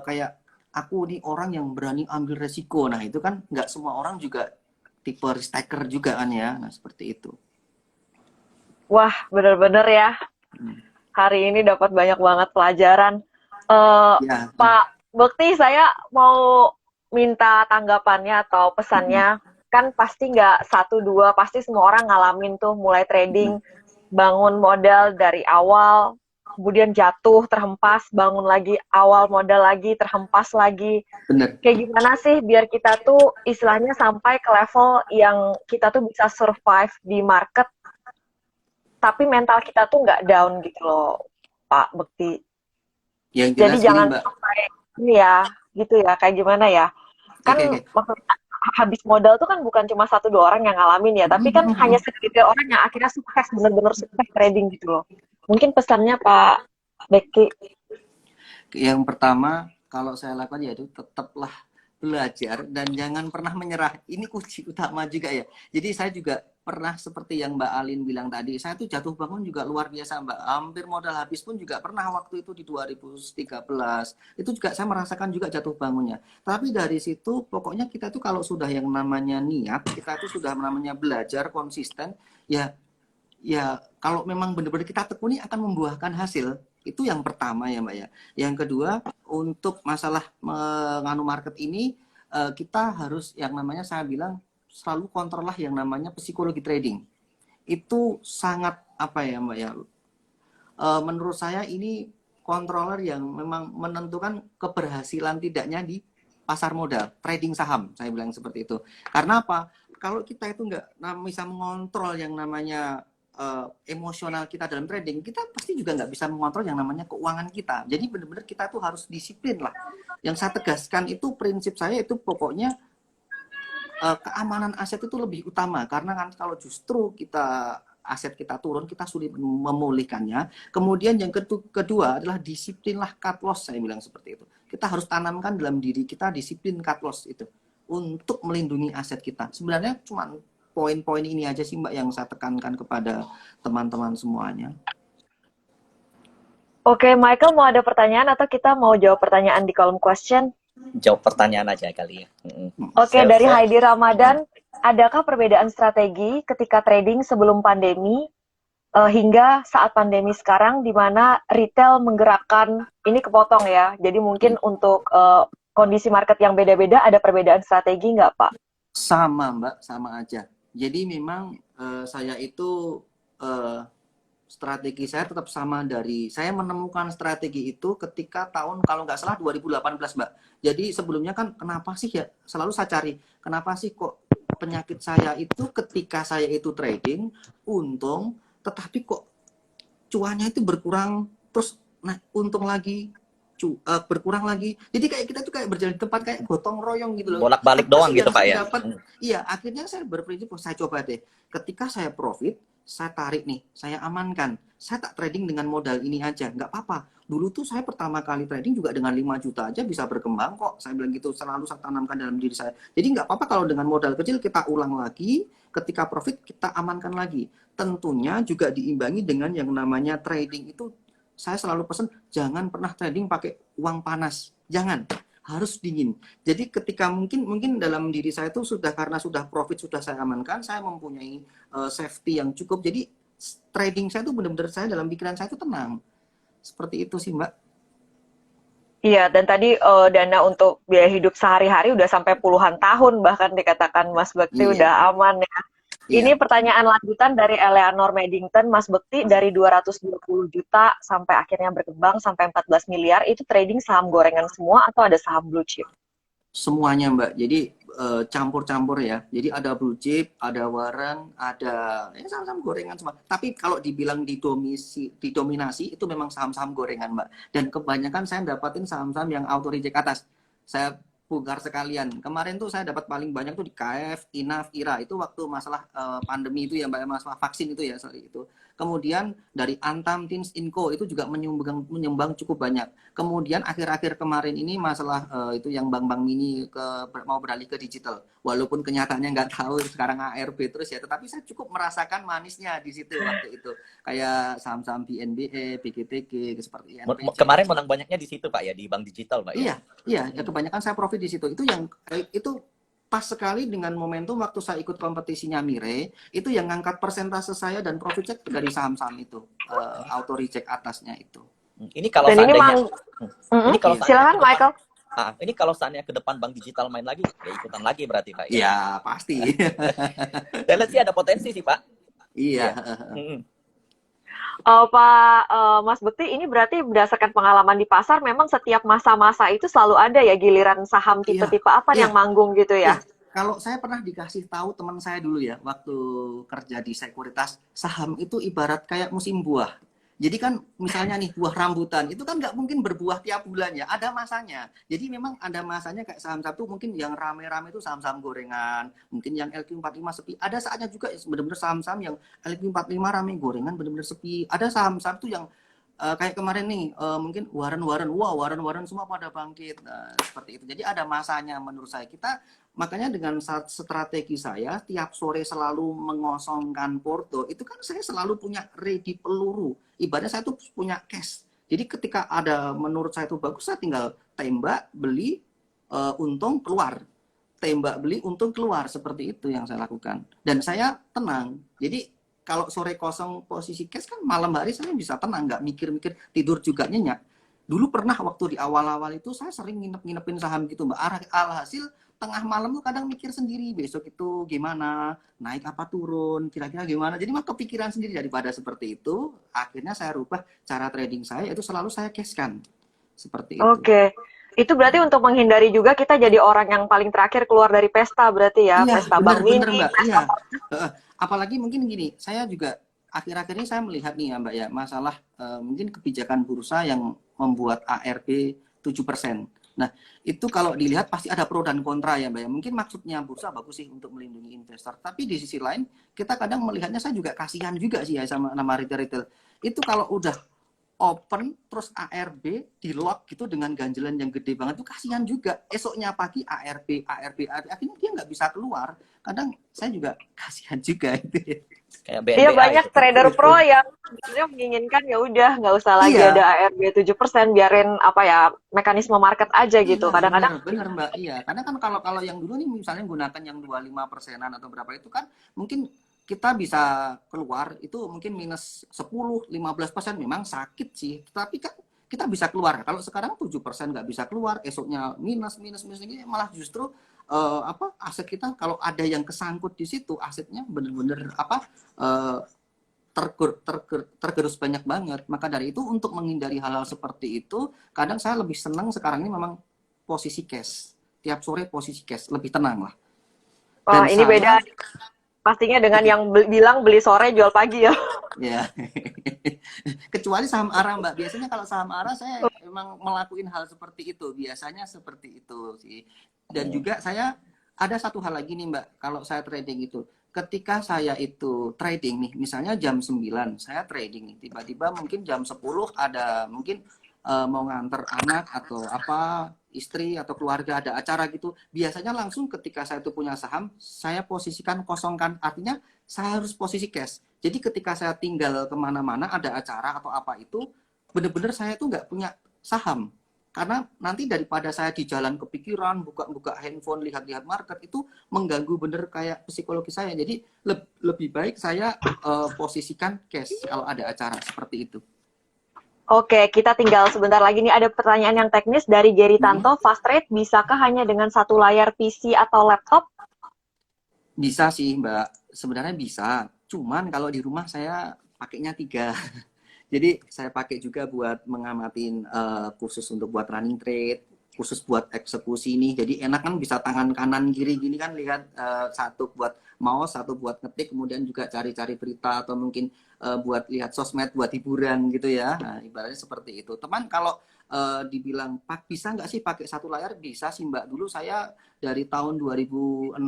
kayak aku nih orang yang berani ambil resiko. Nah itu kan nggak semua orang juga tipe risk taker juga kan ya. Nah seperti itu. Wah, bener-bener ya. Hari ini dapat banyak banget pelajaran. Ya. Pak Bekti, saya mau minta tanggapannya atau pesannya. Kan pasti nggak satu dua, pasti semua orang ngalamin tuh mulai trading, bangun modal dari awal, kemudian jatuh, terhempas, bangun lagi, awal modal lagi, terhempas lagi. Bener. Kayak gimana sih biar kita tuh istilahnya sampai ke level yang kita tuh bisa survive di market, tapi mental kita tuh nggak down gitu loh, Pak Bekti. Yang Jadi jangan Mbak, sampai ini ya, gitu ya, kayak gimana ya. Kan maksudnya habis modal tuh kan bukan cuma satu dua orang yang ngalamin ya, tapi kan hanya segelintir orang yang akhirnya sukses, bener-bener sukses trading gitu loh. Mungkin pesannya Pak Bekti. Yang pertama, kalau saya lakukan yaitu tetaplah belajar dan jangan pernah menyerah. Ini kunci utama juga ya. Jadi saya juga pernah seperti yang Mbak Alin bilang tadi, saya tuh jatuh bangun juga luar biasa Mbak. Hampir modal habis pun juga pernah waktu itu di 2013. Itu juga saya merasakan juga jatuh bangunnya. Tapi dari situ pokoknya kita tuh kalau sudah yang namanya niat, kita tuh sudah namanya belajar konsisten, ya kalau memang benar-benar kita tekuni akan membuahkan hasil. Itu yang pertama ya Mbak ya. Yang kedua, untuk masalah menganu market ini, kita harus yang namanya saya bilang selalu kontrol lah yang namanya psikologi trading. Itu sangat apa ya Mbak ya. Menurut saya ini controller yang memang menentukan keberhasilan tidaknya di pasar modal, trading saham, saya bilang seperti itu. Karena apa? Kalau kita itu nggak bisa mengontrol yang namanya emosional kita dalam trading, kita pasti juga nggak bisa mengontrol yang namanya keuangan kita. Jadi benar-benar kita tuh harus disiplin lah. Yang saya tegaskan itu prinsip saya itu pokoknya keamanan aset itu lebih utama. Karena kan kalau justru aset kita turun, kita sulit memulihkannya. Kemudian yang kedua adalah disiplinlah cut loss, saya bilang seperti itu. Kita harus tanamkan dalam diri kita disiplin cut loss itu untuk melindungi aset kita. Sebenarnya cuma poin-poin ini aja sih Mbak yang saya tekankan kepada teman-teman semuanya. Oke, Michael mau ada pertanyaan atau kita mau jawab pertanyaan di kolom question? Jawab pertanyaan aja kali ya. Oke, dari Heidi Ramadan, adakah perbedaan strategi ketika trading sebelum pandemi hingga saat pandemi sekarang di mana retail menggerakkan, ini kepotong ya, jadi mungkin untuk kondisi market yang beda-beda ada perbedaan strategi nggak Pak? Sama Mbak, sama aja. Jadi memang saya itu strategi saya tetap sama dari saya menemukan strategi itu ketika tahun kalau nggak salah 2018 Mbak. Jadi sebelumnya kan kenapa sih ya selalu saya cari kenapa sih kok penyakit saya itu ketika saya itu trading untung tetapi kok cuannya itu berkurang, terus nah untung lagi, berkurang lagi. Jadi kayak kita tuh kayak berjalan di tempat kayak gotong royong gitu loh. Bolak-balik Apa doang sih gitu yang Pak saya ya. dapat? Iya, akhirnya saya berprinsip, saya coba deh. Ketika saya profit, saya tarik nih, saya amankan. Saya tak trading dengan modal ini aja, nggak apa-apa. Dulu tuh saya pertama kali trading juga dengan 5 juta aja bisa berkembang kok. Saya bilang gitu, selalu saya tanamkan dalam diri saya. Jadi nggak apa-apa kalau dengan modal kecil kita ulang lagi, ketika profit kita amankan lagi. Tentunya juga diimbangi dengan yang namanya trading itu, saya selalu pesan jangan pernah trading pakai uang panas, jangan, harus dingin. Jadi ketika mungkin dalam diri saya itu sudah, karena sudah profit sudah saya amankan, saya mempunyai safety yang cukup. Jadi trading saya itu benar-benar, saya dalam pikiran saya itu tenang. Seperti itu sih Mbak. Iya, dan tadi dana untuk biaya hidup sehari-hari udah sampai puluhan tahun bahkan dikatakan Mas Bekti Iya, udah aman ya. Ini iya. pertanyaan lanjutan dari Eleanor Maddington, Mas Bekti, dari 220 juta sampai akhirnya berkembang sampai 14 miliar, itu trading saham gorengan semua atau ada saham blue chip? Semuanya Mbak. Jadi campur-campur ya. Jadi ada blue chip, ada warren, ada ya saham-saham gorengan semua. Tapi kalau dibilang didominasi itu memang saham-saham gorengan Mbak. Dan kebanyakan saya dapatin saham-saham yang auto reject atas. Saya bongkar sekalian. Kemarin tuh saya dapat paling banyak tuh di KF, INAF, IRA. Itu waktu masalah pandemi itu ya Mbak, masalah vaksin itu ya, sorry itu. Kemudian dari Antam, Tins, Inco itu juga menyumbang cukup banyak. Kemudian akhir-akhir kemarin ini masalah itu yang bank-bank mini mau beralih ke digital. Walaupun kenyataannya nggak tahu sekarang ARB terus ya, tetapi saya cukup merasakan manisnya di situ waktu itu. Kayak saham-saham BNBE, BGTG, seperti INPC. Kemarin menang banyaknya di situ Pak ya, di bank digital Pak ya. Iya, ya kebanyakan saya profit di situ. Itu yang itu pas sekali dengan momentum waktu saya ikut kompetisinya Mire, itu yang ngangkat persentase saya dan profit check dari saham-saham itu, auto reject atasnya itu. Ini kalau Dan ini seandainya, ini kalau Iya. silakan Michael. ini kalau seandainya ke depan bank digital main lagi, ya ikutan lagi berarti Pak ya. Iya, pasti. Saya lihat sih ada potensi sih Pak. Iya. Pak Mas Bekti, ini berarti berdasarkan pengalaman di pasar, memang setiap masa-masa itu selalu ada ya giliran saham tipe-tipe apa Iya. yang manggung gitu ya? Kalau saya pernah dikasih tahu teman saya dulu ya, waktu kerja di sekuritas, saham itu ibarat kayak musim buah. Jadi kan misalnya nih buah rambutan, itu kan nggak mungkin berbuah tiap bulan ya, ada masanya. Jadi memang ada masanya kayak saham satu mungkin yang rame-rame itu saham-saham gorengan, mungkin yang LQ45 sepi. Ada saatnya juga benar-benar saham-saham yang LQ45 rame, gorengan benar-benar sepi. Ada saham-saham tuh yang kayak kemarin nih mungkin Warren semua pada bangkit, seperti itu. Jadi ada masanya menurut saya. Kita makanya dengan strategi saya tiap sore selalu mengosongkan porto, itu kan saya selalu punya ready peluru, ibaratnya saya tuh punya cash. Jadi ketika ada menurut saya itu bagus, saya tinggal tembak beli, untung keluar, tembak beli untung keluar, seperti itu yang saya lakukan dan saya tenang. Jadi kalau sore kosong posisi cash kan malam hari saya bisa tenang, nggak mikir-mikir, tidur juga nyenyak. Dulu pernah waktu di awal-awal itu saya sering nginep-nginepin saham gitu Mbak. Alhasil tengah malam tuh kadang mikir sendiri besok itu gimana, naik apa turun, kira-kira gimana. Jadi mah kepikiran sendiri. Daripada seperti itu, akhirnya saya rubah cara trading saya, itu selalu saya cashkan. Seperti itu. Oke. Itu berarti untuk menghindari juga kita jadi orang yang paling terakhir keluar dari pesta berarti ya, Iya, pesta bank bener mini. Mbak. Iya. Apalagi mungkin gini, saya juga akhir-akhir ini saya melihat nih ya Mbak ya, masalah mungkin kebijakan bursa yang membuat ARB 7%. Nah, itu kalau dilihat pasti ada pro dan kontra ya Mbak ya. Mungkin maksudnya bursa bagus sih untuk melindungi investor, tapi di sisi lain kita kadang melihatnya, saya juga kasihan juga sih ya sama nama retail-retail. Itu kalau udah open terus ARB di lock gitu dengan ganjelan yang gede banget, tuh kasihan juga. Esoknya pagi ARB akhirnya dia nggak bisa keluar. Kadang saya juga kasihan juga itu. Kayak Iya, BNBA banyak itu. trader pro yang sebenarnya menginginkan ya udah nggak usah lagi Iya. ada ARB 7%, biarin apa ya, mekanisme market aja gitu. Iya, Kadang-kadang bener Mbak. Iya, karena kan kalau yang dulu nih misalnya gunakan yang 25%-an atau berapa itu kan mungkin kita bisa keluar itu mungkin minus 10-15% memang sakit sih. Tapi kan kita bisa keluar. Kalau sekarang 7% nggak bisa keluar, esoknya minus ini malah justru aset kita kalau ada yang kesangkut di situ, asetnya bener-bener tergerus banyak banget. Maka dari itu untuk menghindari hal-hal seperti itu, kadang saya lebih senang sekarang ini memang posisi cash. Tiap sore posisi cash, lebih tenang lah. ini beda pastinya dengan yang bilang beli sore jual pagi ya. Ya. Kecuali saham ARA, Mbak. Biasanya kalau saham ARA saya memang melakukan hal seperti itu. Biasanya seperti itu sih. Dan juga saya ada satu hal lagi nih, Mbak. Kalau saya trading itu, ketika saya itu trading nih, misalnya jam 9 saya trading nih, tiba-tiba mungkin jam 10 ada mungkin mau nganter anak atau apa, istri atau keluarga ada acara gitu. Biasanya langsung ketika saya itu punya saham, saya posisikan kosongkan. Artinya saya harus posisi cash. Jadi ketika saya tinggal kemana-mana ada acara atau apa itu, bener-bener saya tuh nggak punya saham. Karena nanti daripada saya di jalan kepikiran, buka-buka handphone, lihat-lihat market, itu mengganggu bener kayak psikologi saya. Jadi lebih baik saya posisikan cash kalau ada acara seperti itu. Oke, kita tinggal sebentar lagi nih ada pertanyaan yang teknis dari Gary Hmm. Tanto. Fast trade bisakah hanya dengan satu layar PC atau laptop? Bisa sih, Mbak. Sebenarnya bisa. Cuman kalau di rumah saya pakainya 3. Jadi saya pakai juga buat mengamatin khusus untuk buat running trade, khusus buat eksekusi ini. Jadi enak kan bisa tangan kanan kiri gini kan lihat satu buat mouse, satu buat ngetik, kemudian juga cari-cari berita atau mungkin buat lihat sosmed buat hiburan gitu ya. Nah, ibaratnya seperti itu. Teman kalau dibilang bisa nggak sih pakai satu layar? Bisa sih Mbak. Dulu saya dari tahun 2016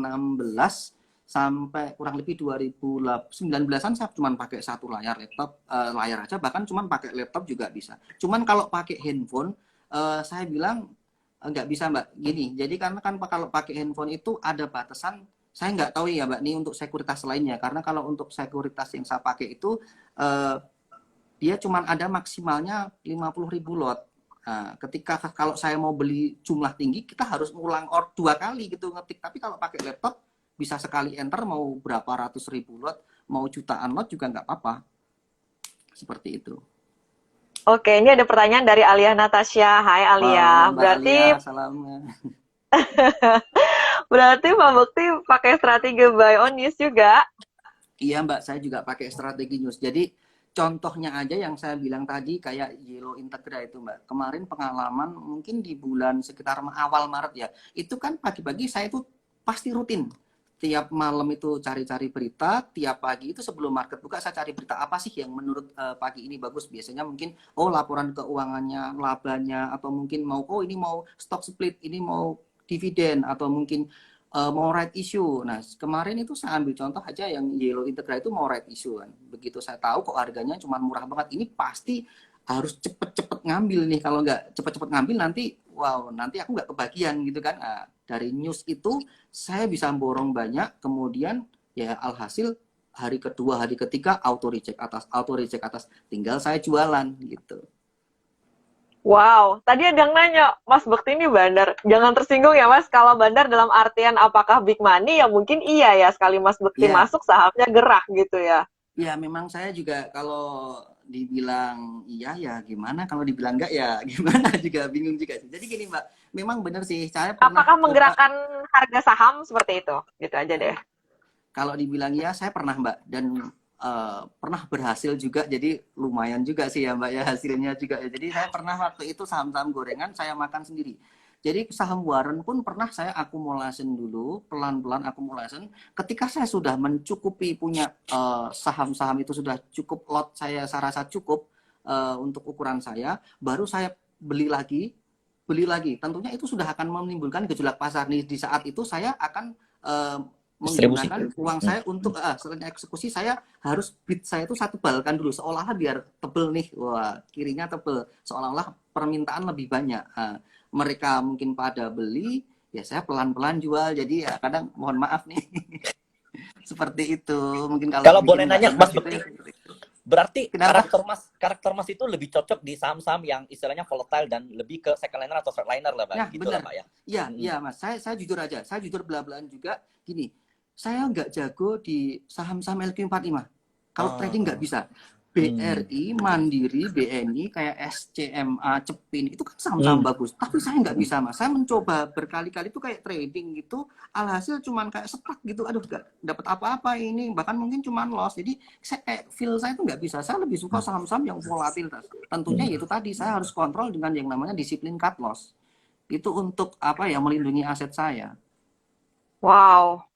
sampai kurang lebih 2019-an saya cuma pakai satu layar laptop, layar aja, bahkan cuma pakai laptop juga bisa. Cuman kalau pakai handphone saya bilang nggak bisa Mbak. Gini, jadi karena kan kalau pakai handphone itu ada batasan, saya nggak tahu ya Mbak nih untuk sekuritas lainnya, karena kalau untuk sekuritas yang saya pakai itu eh, dia cuma ada maksimalnya 50.000 lot. Nah, ketika kalau saya mau beli jumlah tinggi, kita harus ngulang 2 kali gitu ngetik. Tapi kalau pakai laptop, bisa sekali enter mau berapa ratus ribu lot, mau jutaan lot juga nggak apa-apa. Seperti itu. Oke, ini ada pertanyaan dari Alia Natasha. Hai Wow, Alia. Mbak Alia, Berarti salamnya. berarti Pak Bekti pakai strategi buy on news juga. Iya Mbak, saya juga pakai strategi news. Jadi contohnya aja yang saya bilang tadi kayak Yellow Integra itu Mbak. Kemarin pengalaman mungkin di bulan sekitar awal Maret ya. Itu kan pagi-pagi saya itu pasti rutin. Tiap malam itu cari-cari berita, tiap pagi itu sebelum market buka saya cari berita apa sih yang menurut pagi ini bagus. Biasanya mungkin laporan keuangannya, labanya, atau mungkin mau ini mau stock split, ini mau dividen, atau mungkin mau right issue. Nah, kemarin itu saya ambil contoh aja yang Yellow Integra itu mau right issue kan. Begitu saya tahu kok harganya cuma murah banget, ini pasti harus cepet-cepet ngambil nih. Kalau nggak cepet-cepet ngambil nanti, wow, nanti aku nggak kebagian gitu kan. Nah, dari news itu saya bisa borong banyak, kemudian ya alhasil hari kedua, hari ketiga auto reject atas, tinggal saya jualan gitu. Wow, tadi ada yang nanya, Mas Bekti ini bandar. Jangan tersinggung ya Mas, kalau bandar dalam artian apakah big money, ya mungkin iya ya, sekali Mas Bekti Ya, masuk sahamnya gerak gitu ya. ya memang saya juga kalau dibilang iya ya gimana, kalau dibilang enggak ya gimana, juga bingung juga sih. Jadi gini Mbak, memang benar sih saya pernah Apakah coba. menggerakkan harga saham seperti itu? Gitu aja deh. Kalau dibilang iya saya pernah Mbak, dan pernah berhasil juga, jadi lumayan juga sih ya Mbak ya hasilnya juga ya. Jadi saya pernah waktu itu saham-saham gorengan saya makan sendiri. Jadi saham Warren pun pernah saya akumulasi dulu, pelan-pelan akumulasi. Ketika saya sudah mencukupi punya saham-saham itu sudah cukup lot, saya rasa cukup untuk ukuran saya, baru saya beli lagi. Tentunya itu sudah akan menimbulkan gejolak pasar nih. Di saat itu saya akan Distribusi. menggunakan uang saya untuk setelah eksekusi, saya harus bid saya itu satu balkan dulu, seolah-olah biar tebel nih, wah kirinya tebel, seolah-olah permintaan lebih banyak. Mereka mungkin pada beli, ya saya pelan-pelan jual. Jadi ya kadang mohon maaf nih. Seperti itu mungkin kalau Kalau boleh bikin nggak nanya, enak Mas gitu Bekti, ya. berarti Kenapa? karakter Mas itu lebih cocok di saham-saham yang istilahnya volatile dan lebih ke second liner atau third liner lah, Pak. Ya Gitu lah, benar. Pak ya. Iya, iya Mas, saya jujur aja, saya jujur belah-belahan juga. Gini, saya nggak jago di saham-saham LQ45. Kalau trading nggak Oh. bisa. BRI, Mandiri, BNI, kayak SCMA, Cepin, itu kan saham-saham bagus. Tapi saya nggak bisa Mas. Saya mencoba berkali-kali itu kayak trading gitu, alhasil cuman kayak stuck gitu. Aduh, nggak dapat apa-apa ini. Bahkan mungkin cuman loss. Jadi saya kayak feel saya itu nggak bisa. Saya lebih suka saham-saham yang volatil. Tentunya itu tadi saya harus kontrol dengan yang namanya disiplin cut loss. Itu untuk apa ya, melindungi aset saya. Wow.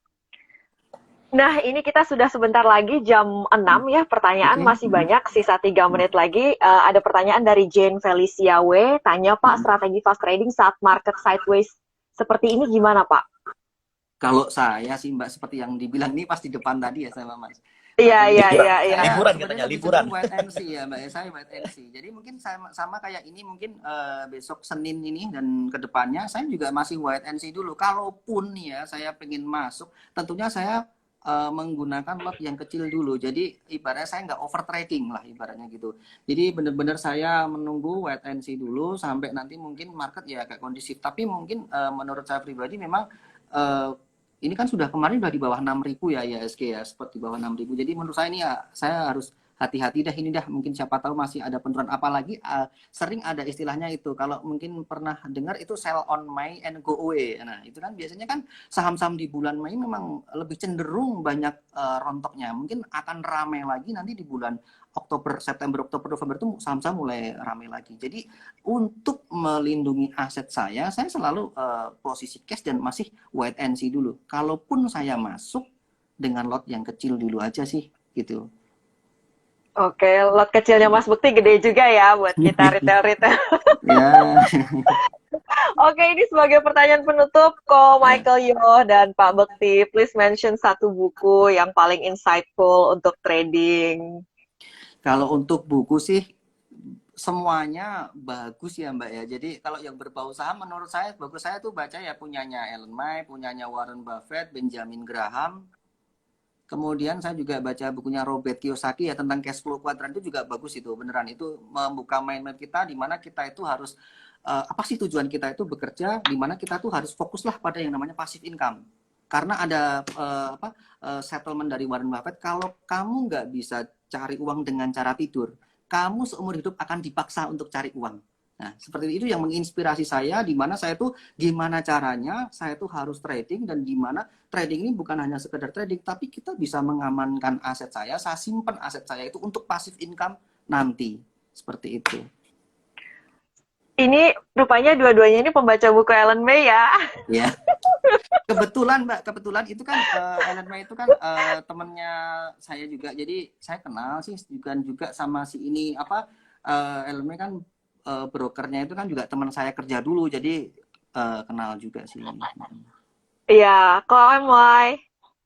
Nah, ini kita sudah sebentar lagi jam 6 ya. Pertanyaan Oke. masih banyak, sisa 3 menit lagi. Ada pertanyaan dari Jane Felicia W. Tanya, Pak, strategi fast trading saat market sideways seperti ini gimana, Pak? Kalau saya sih Mbak seperti yang dibilang ini pasti depan tadi ya sama Mas. Iya, Jadi iya, Liburan, iya, iya. saya liburan sebenarnya katanya, lebih liburan. cenderung wait and see ya Mbak. Saya wait and see. Jadi mungkin sama kayak ini mungkin besok Senin ini dan kedepannya saya juga masih wait and see dulu. Kalaupun nih ya saya pengen masuk, tentunya saya menggunakan lot yang kecil dulu. Jadi ibaratnya saya nggak over trading lah ibaratnya gitu. Jadi benar-benar saya menunggu wait and see dulu sampai nanti mungkin market ya agak kondisif. Tapi mungkin menurut saya pribadi memang eh, ini kan sudah kemarin udah di bawah 6.000 ya IHSG ya, seperti di bawah 6.000. Jadi menurut saya ini ya saya harus hati-hati dah ini dah, mungkin siapa tahu masih ada penurunan, apalagi sering ada istilahnya itu kalau mungkin pernah dengar itu sell on May and go away. Nah, itu kan biasanya kan saham-saham di bulan Mei memang lebih cenderung banyak rontoknya. Mungkin akan ramai lagi nanti di bulan Oktober, September, Oktober, November itu saham-saham mulai ramai lagi. Jadi untuk melindungi aset saya selalu posisi cash dan masih wait and see dulu. Kalaupun saya masuk dengan lot yang kecil dulu aja sih, gitu. Oke, lot kecilnya Mas Bukti gede juga ya buat kita retail-retail. Ya, Oke, ini sebagai pertanyaan penutup, Ko ya. Michael Yo dan Pak Bekti, please mention satu buku yang paling insightful untuk trading. Kalau untuk buku sih semuanya bagus ya Mbak ya. Jadi kalau yang berbau saham menurut saya bagus, saya tuh baca ya punyanya Elon Musk, punyanya Warren Buffett, Benjamin Graham. Kemudian saya juga baca bukunya Robert Kiyosaki ya tentang cash flow quadrant, itu juga bagus itu, beneran itu membuka mindset kita di mana kita itu harus apa sih tujuan kita itu bekerja, di mana kita tuh harus fokuslah pada yang namanya passive income. Karena ada settlement dari Warren Buffett, kalau kamu nggak bisa cari uang dengan cara tidur, kamu seumur hidup akan dipaksa untuk cari uang. Nah, seperti itu yang menginspirasi saya, di mana saya tuh gimana caranya saya tuh harus trading, dan gimana trading ini bukan hanya sekedar trading, tapi kita bisa mengamankan aset saya simpan aset saya itu untuk passive income nanti. Seperti itu. Ini rupanya dua-duanya ini pembaca buku Ellen May ya. Ya, kebetulan Mbak, kebetulan itu kan Ellen May itu kan temennya saya juga. Jadi saya kenal sih juga sama si ini apa Ellen May kan brokernya itu kan juga teman saya kerja dulu. Jadi kenal juga sih. Iya, kok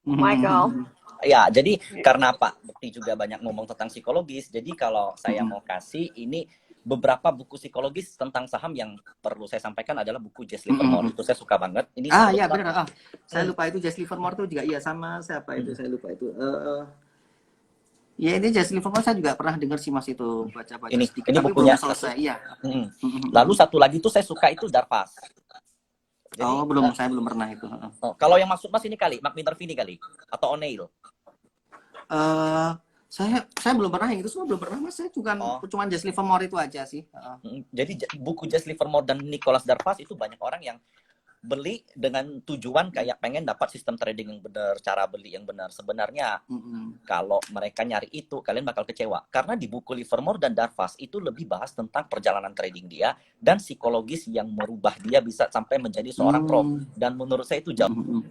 Michael. Ya, jadi karena Pak Bekti juga banyak ngomong tentang psikologis, jadi kalau saya mau kasih ini beberapa buku psikologis tentang saham yang perlu saya sampaikan adalah buku Jesse Livermore. Itu saya suka banget. Ini Iya benar. Saya lupa itu Jesse Livermore tuh juga iya, sama siapa itu saya lupa itu. Ya ini Jesse Livermore saya juga pernah dengar sih Mas, itu baca-baca sedikit, ini tapi bukunya belum selesai. Iya. Lalu satu lagi tuh saya suka itu Darpas. Jadi, saya belum pernah itu. Kalau yang masuk Mas ini kali, Mark Minervini kali, atau O'Neill. Saya belum pernah yang itu semua, belum pernah Mas. Saya cuma Jesse Livermore itu aja sih. Jadi buku Jesse Livermore dan Nicholas Darpas itu banyak orang yang beli dengan tujuan kayak pengen dapat sistem trading yang benar, cara beli yang benar. Sebenarnya kalau mereka nyari itu, kalian bakal kecewa. Karena di buku Livermore dan Darvas itu lebih bahas tentang perjalanan trading dia dan psikologis yang merubah dia bisa sampai menjadi seorang pro. Dan menurut saya itu jauh.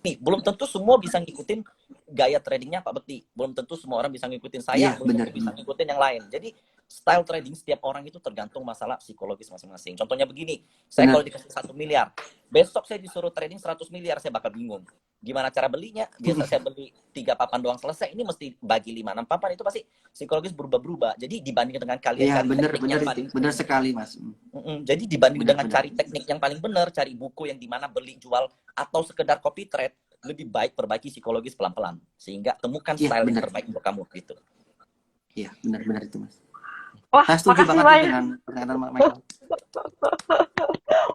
Nih, belum tentu semua bisa ngikutin gaya tradingnya Pak Bekti. Belum tentu semua orang bisa ngikutin saya, belum tentu bisa ngikutin yang lain. Jadi style trading setiap orang itu tergantung masalah psikologis masing-masing. Contohnya begini, saya kalau dikasih 1 miliar, besok saya disuruh trading 100 miliar, saya bakal bingung. Gimana cara belinya? Biasa saya beli 3 papan doang selesai, ini mesti bagi 5-6 papan, itu pasti psikologis berubah-berubah. Jadi dibanding dengan kalian cari teknik yang paling benar sekali Mas. Jadi dibanding dengan cari teknik yang paling benar, cari buku yang dimana beli jual atau sekedar copy trade, lebih baik perbaiki psikologis pelan-pelan sehingga temukan style yang terbaik untuk kamu gitu. Iya, benar-benar itu Mas. Wah, saya setuju banget dengan pernyataan Michael.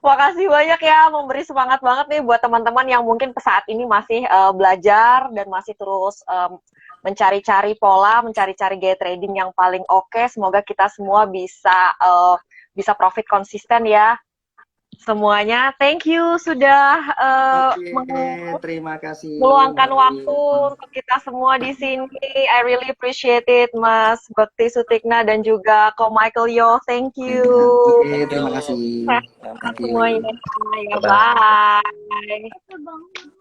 Makasih banyak ya, memberi semangat banget nih buat teman-teman yang mungkin saat ini masih belajar dan masih terus mencari-cari pola, mencari-cari gaya trading yang paling oke. Semoga kita semua bisa profit konsisten ya. semuanya. Thank you sudah Oke, terima kasih meluangkan Mbak waktu Wi. untuk kita semua di sini. I really appreciate it, Mas Bakti Sutikna dan juga Ko Michael Yo. Thank you. Oke, Thank you. terima kasih. Sehat Thank you. semuanya. Ya, Bye-bye. bye.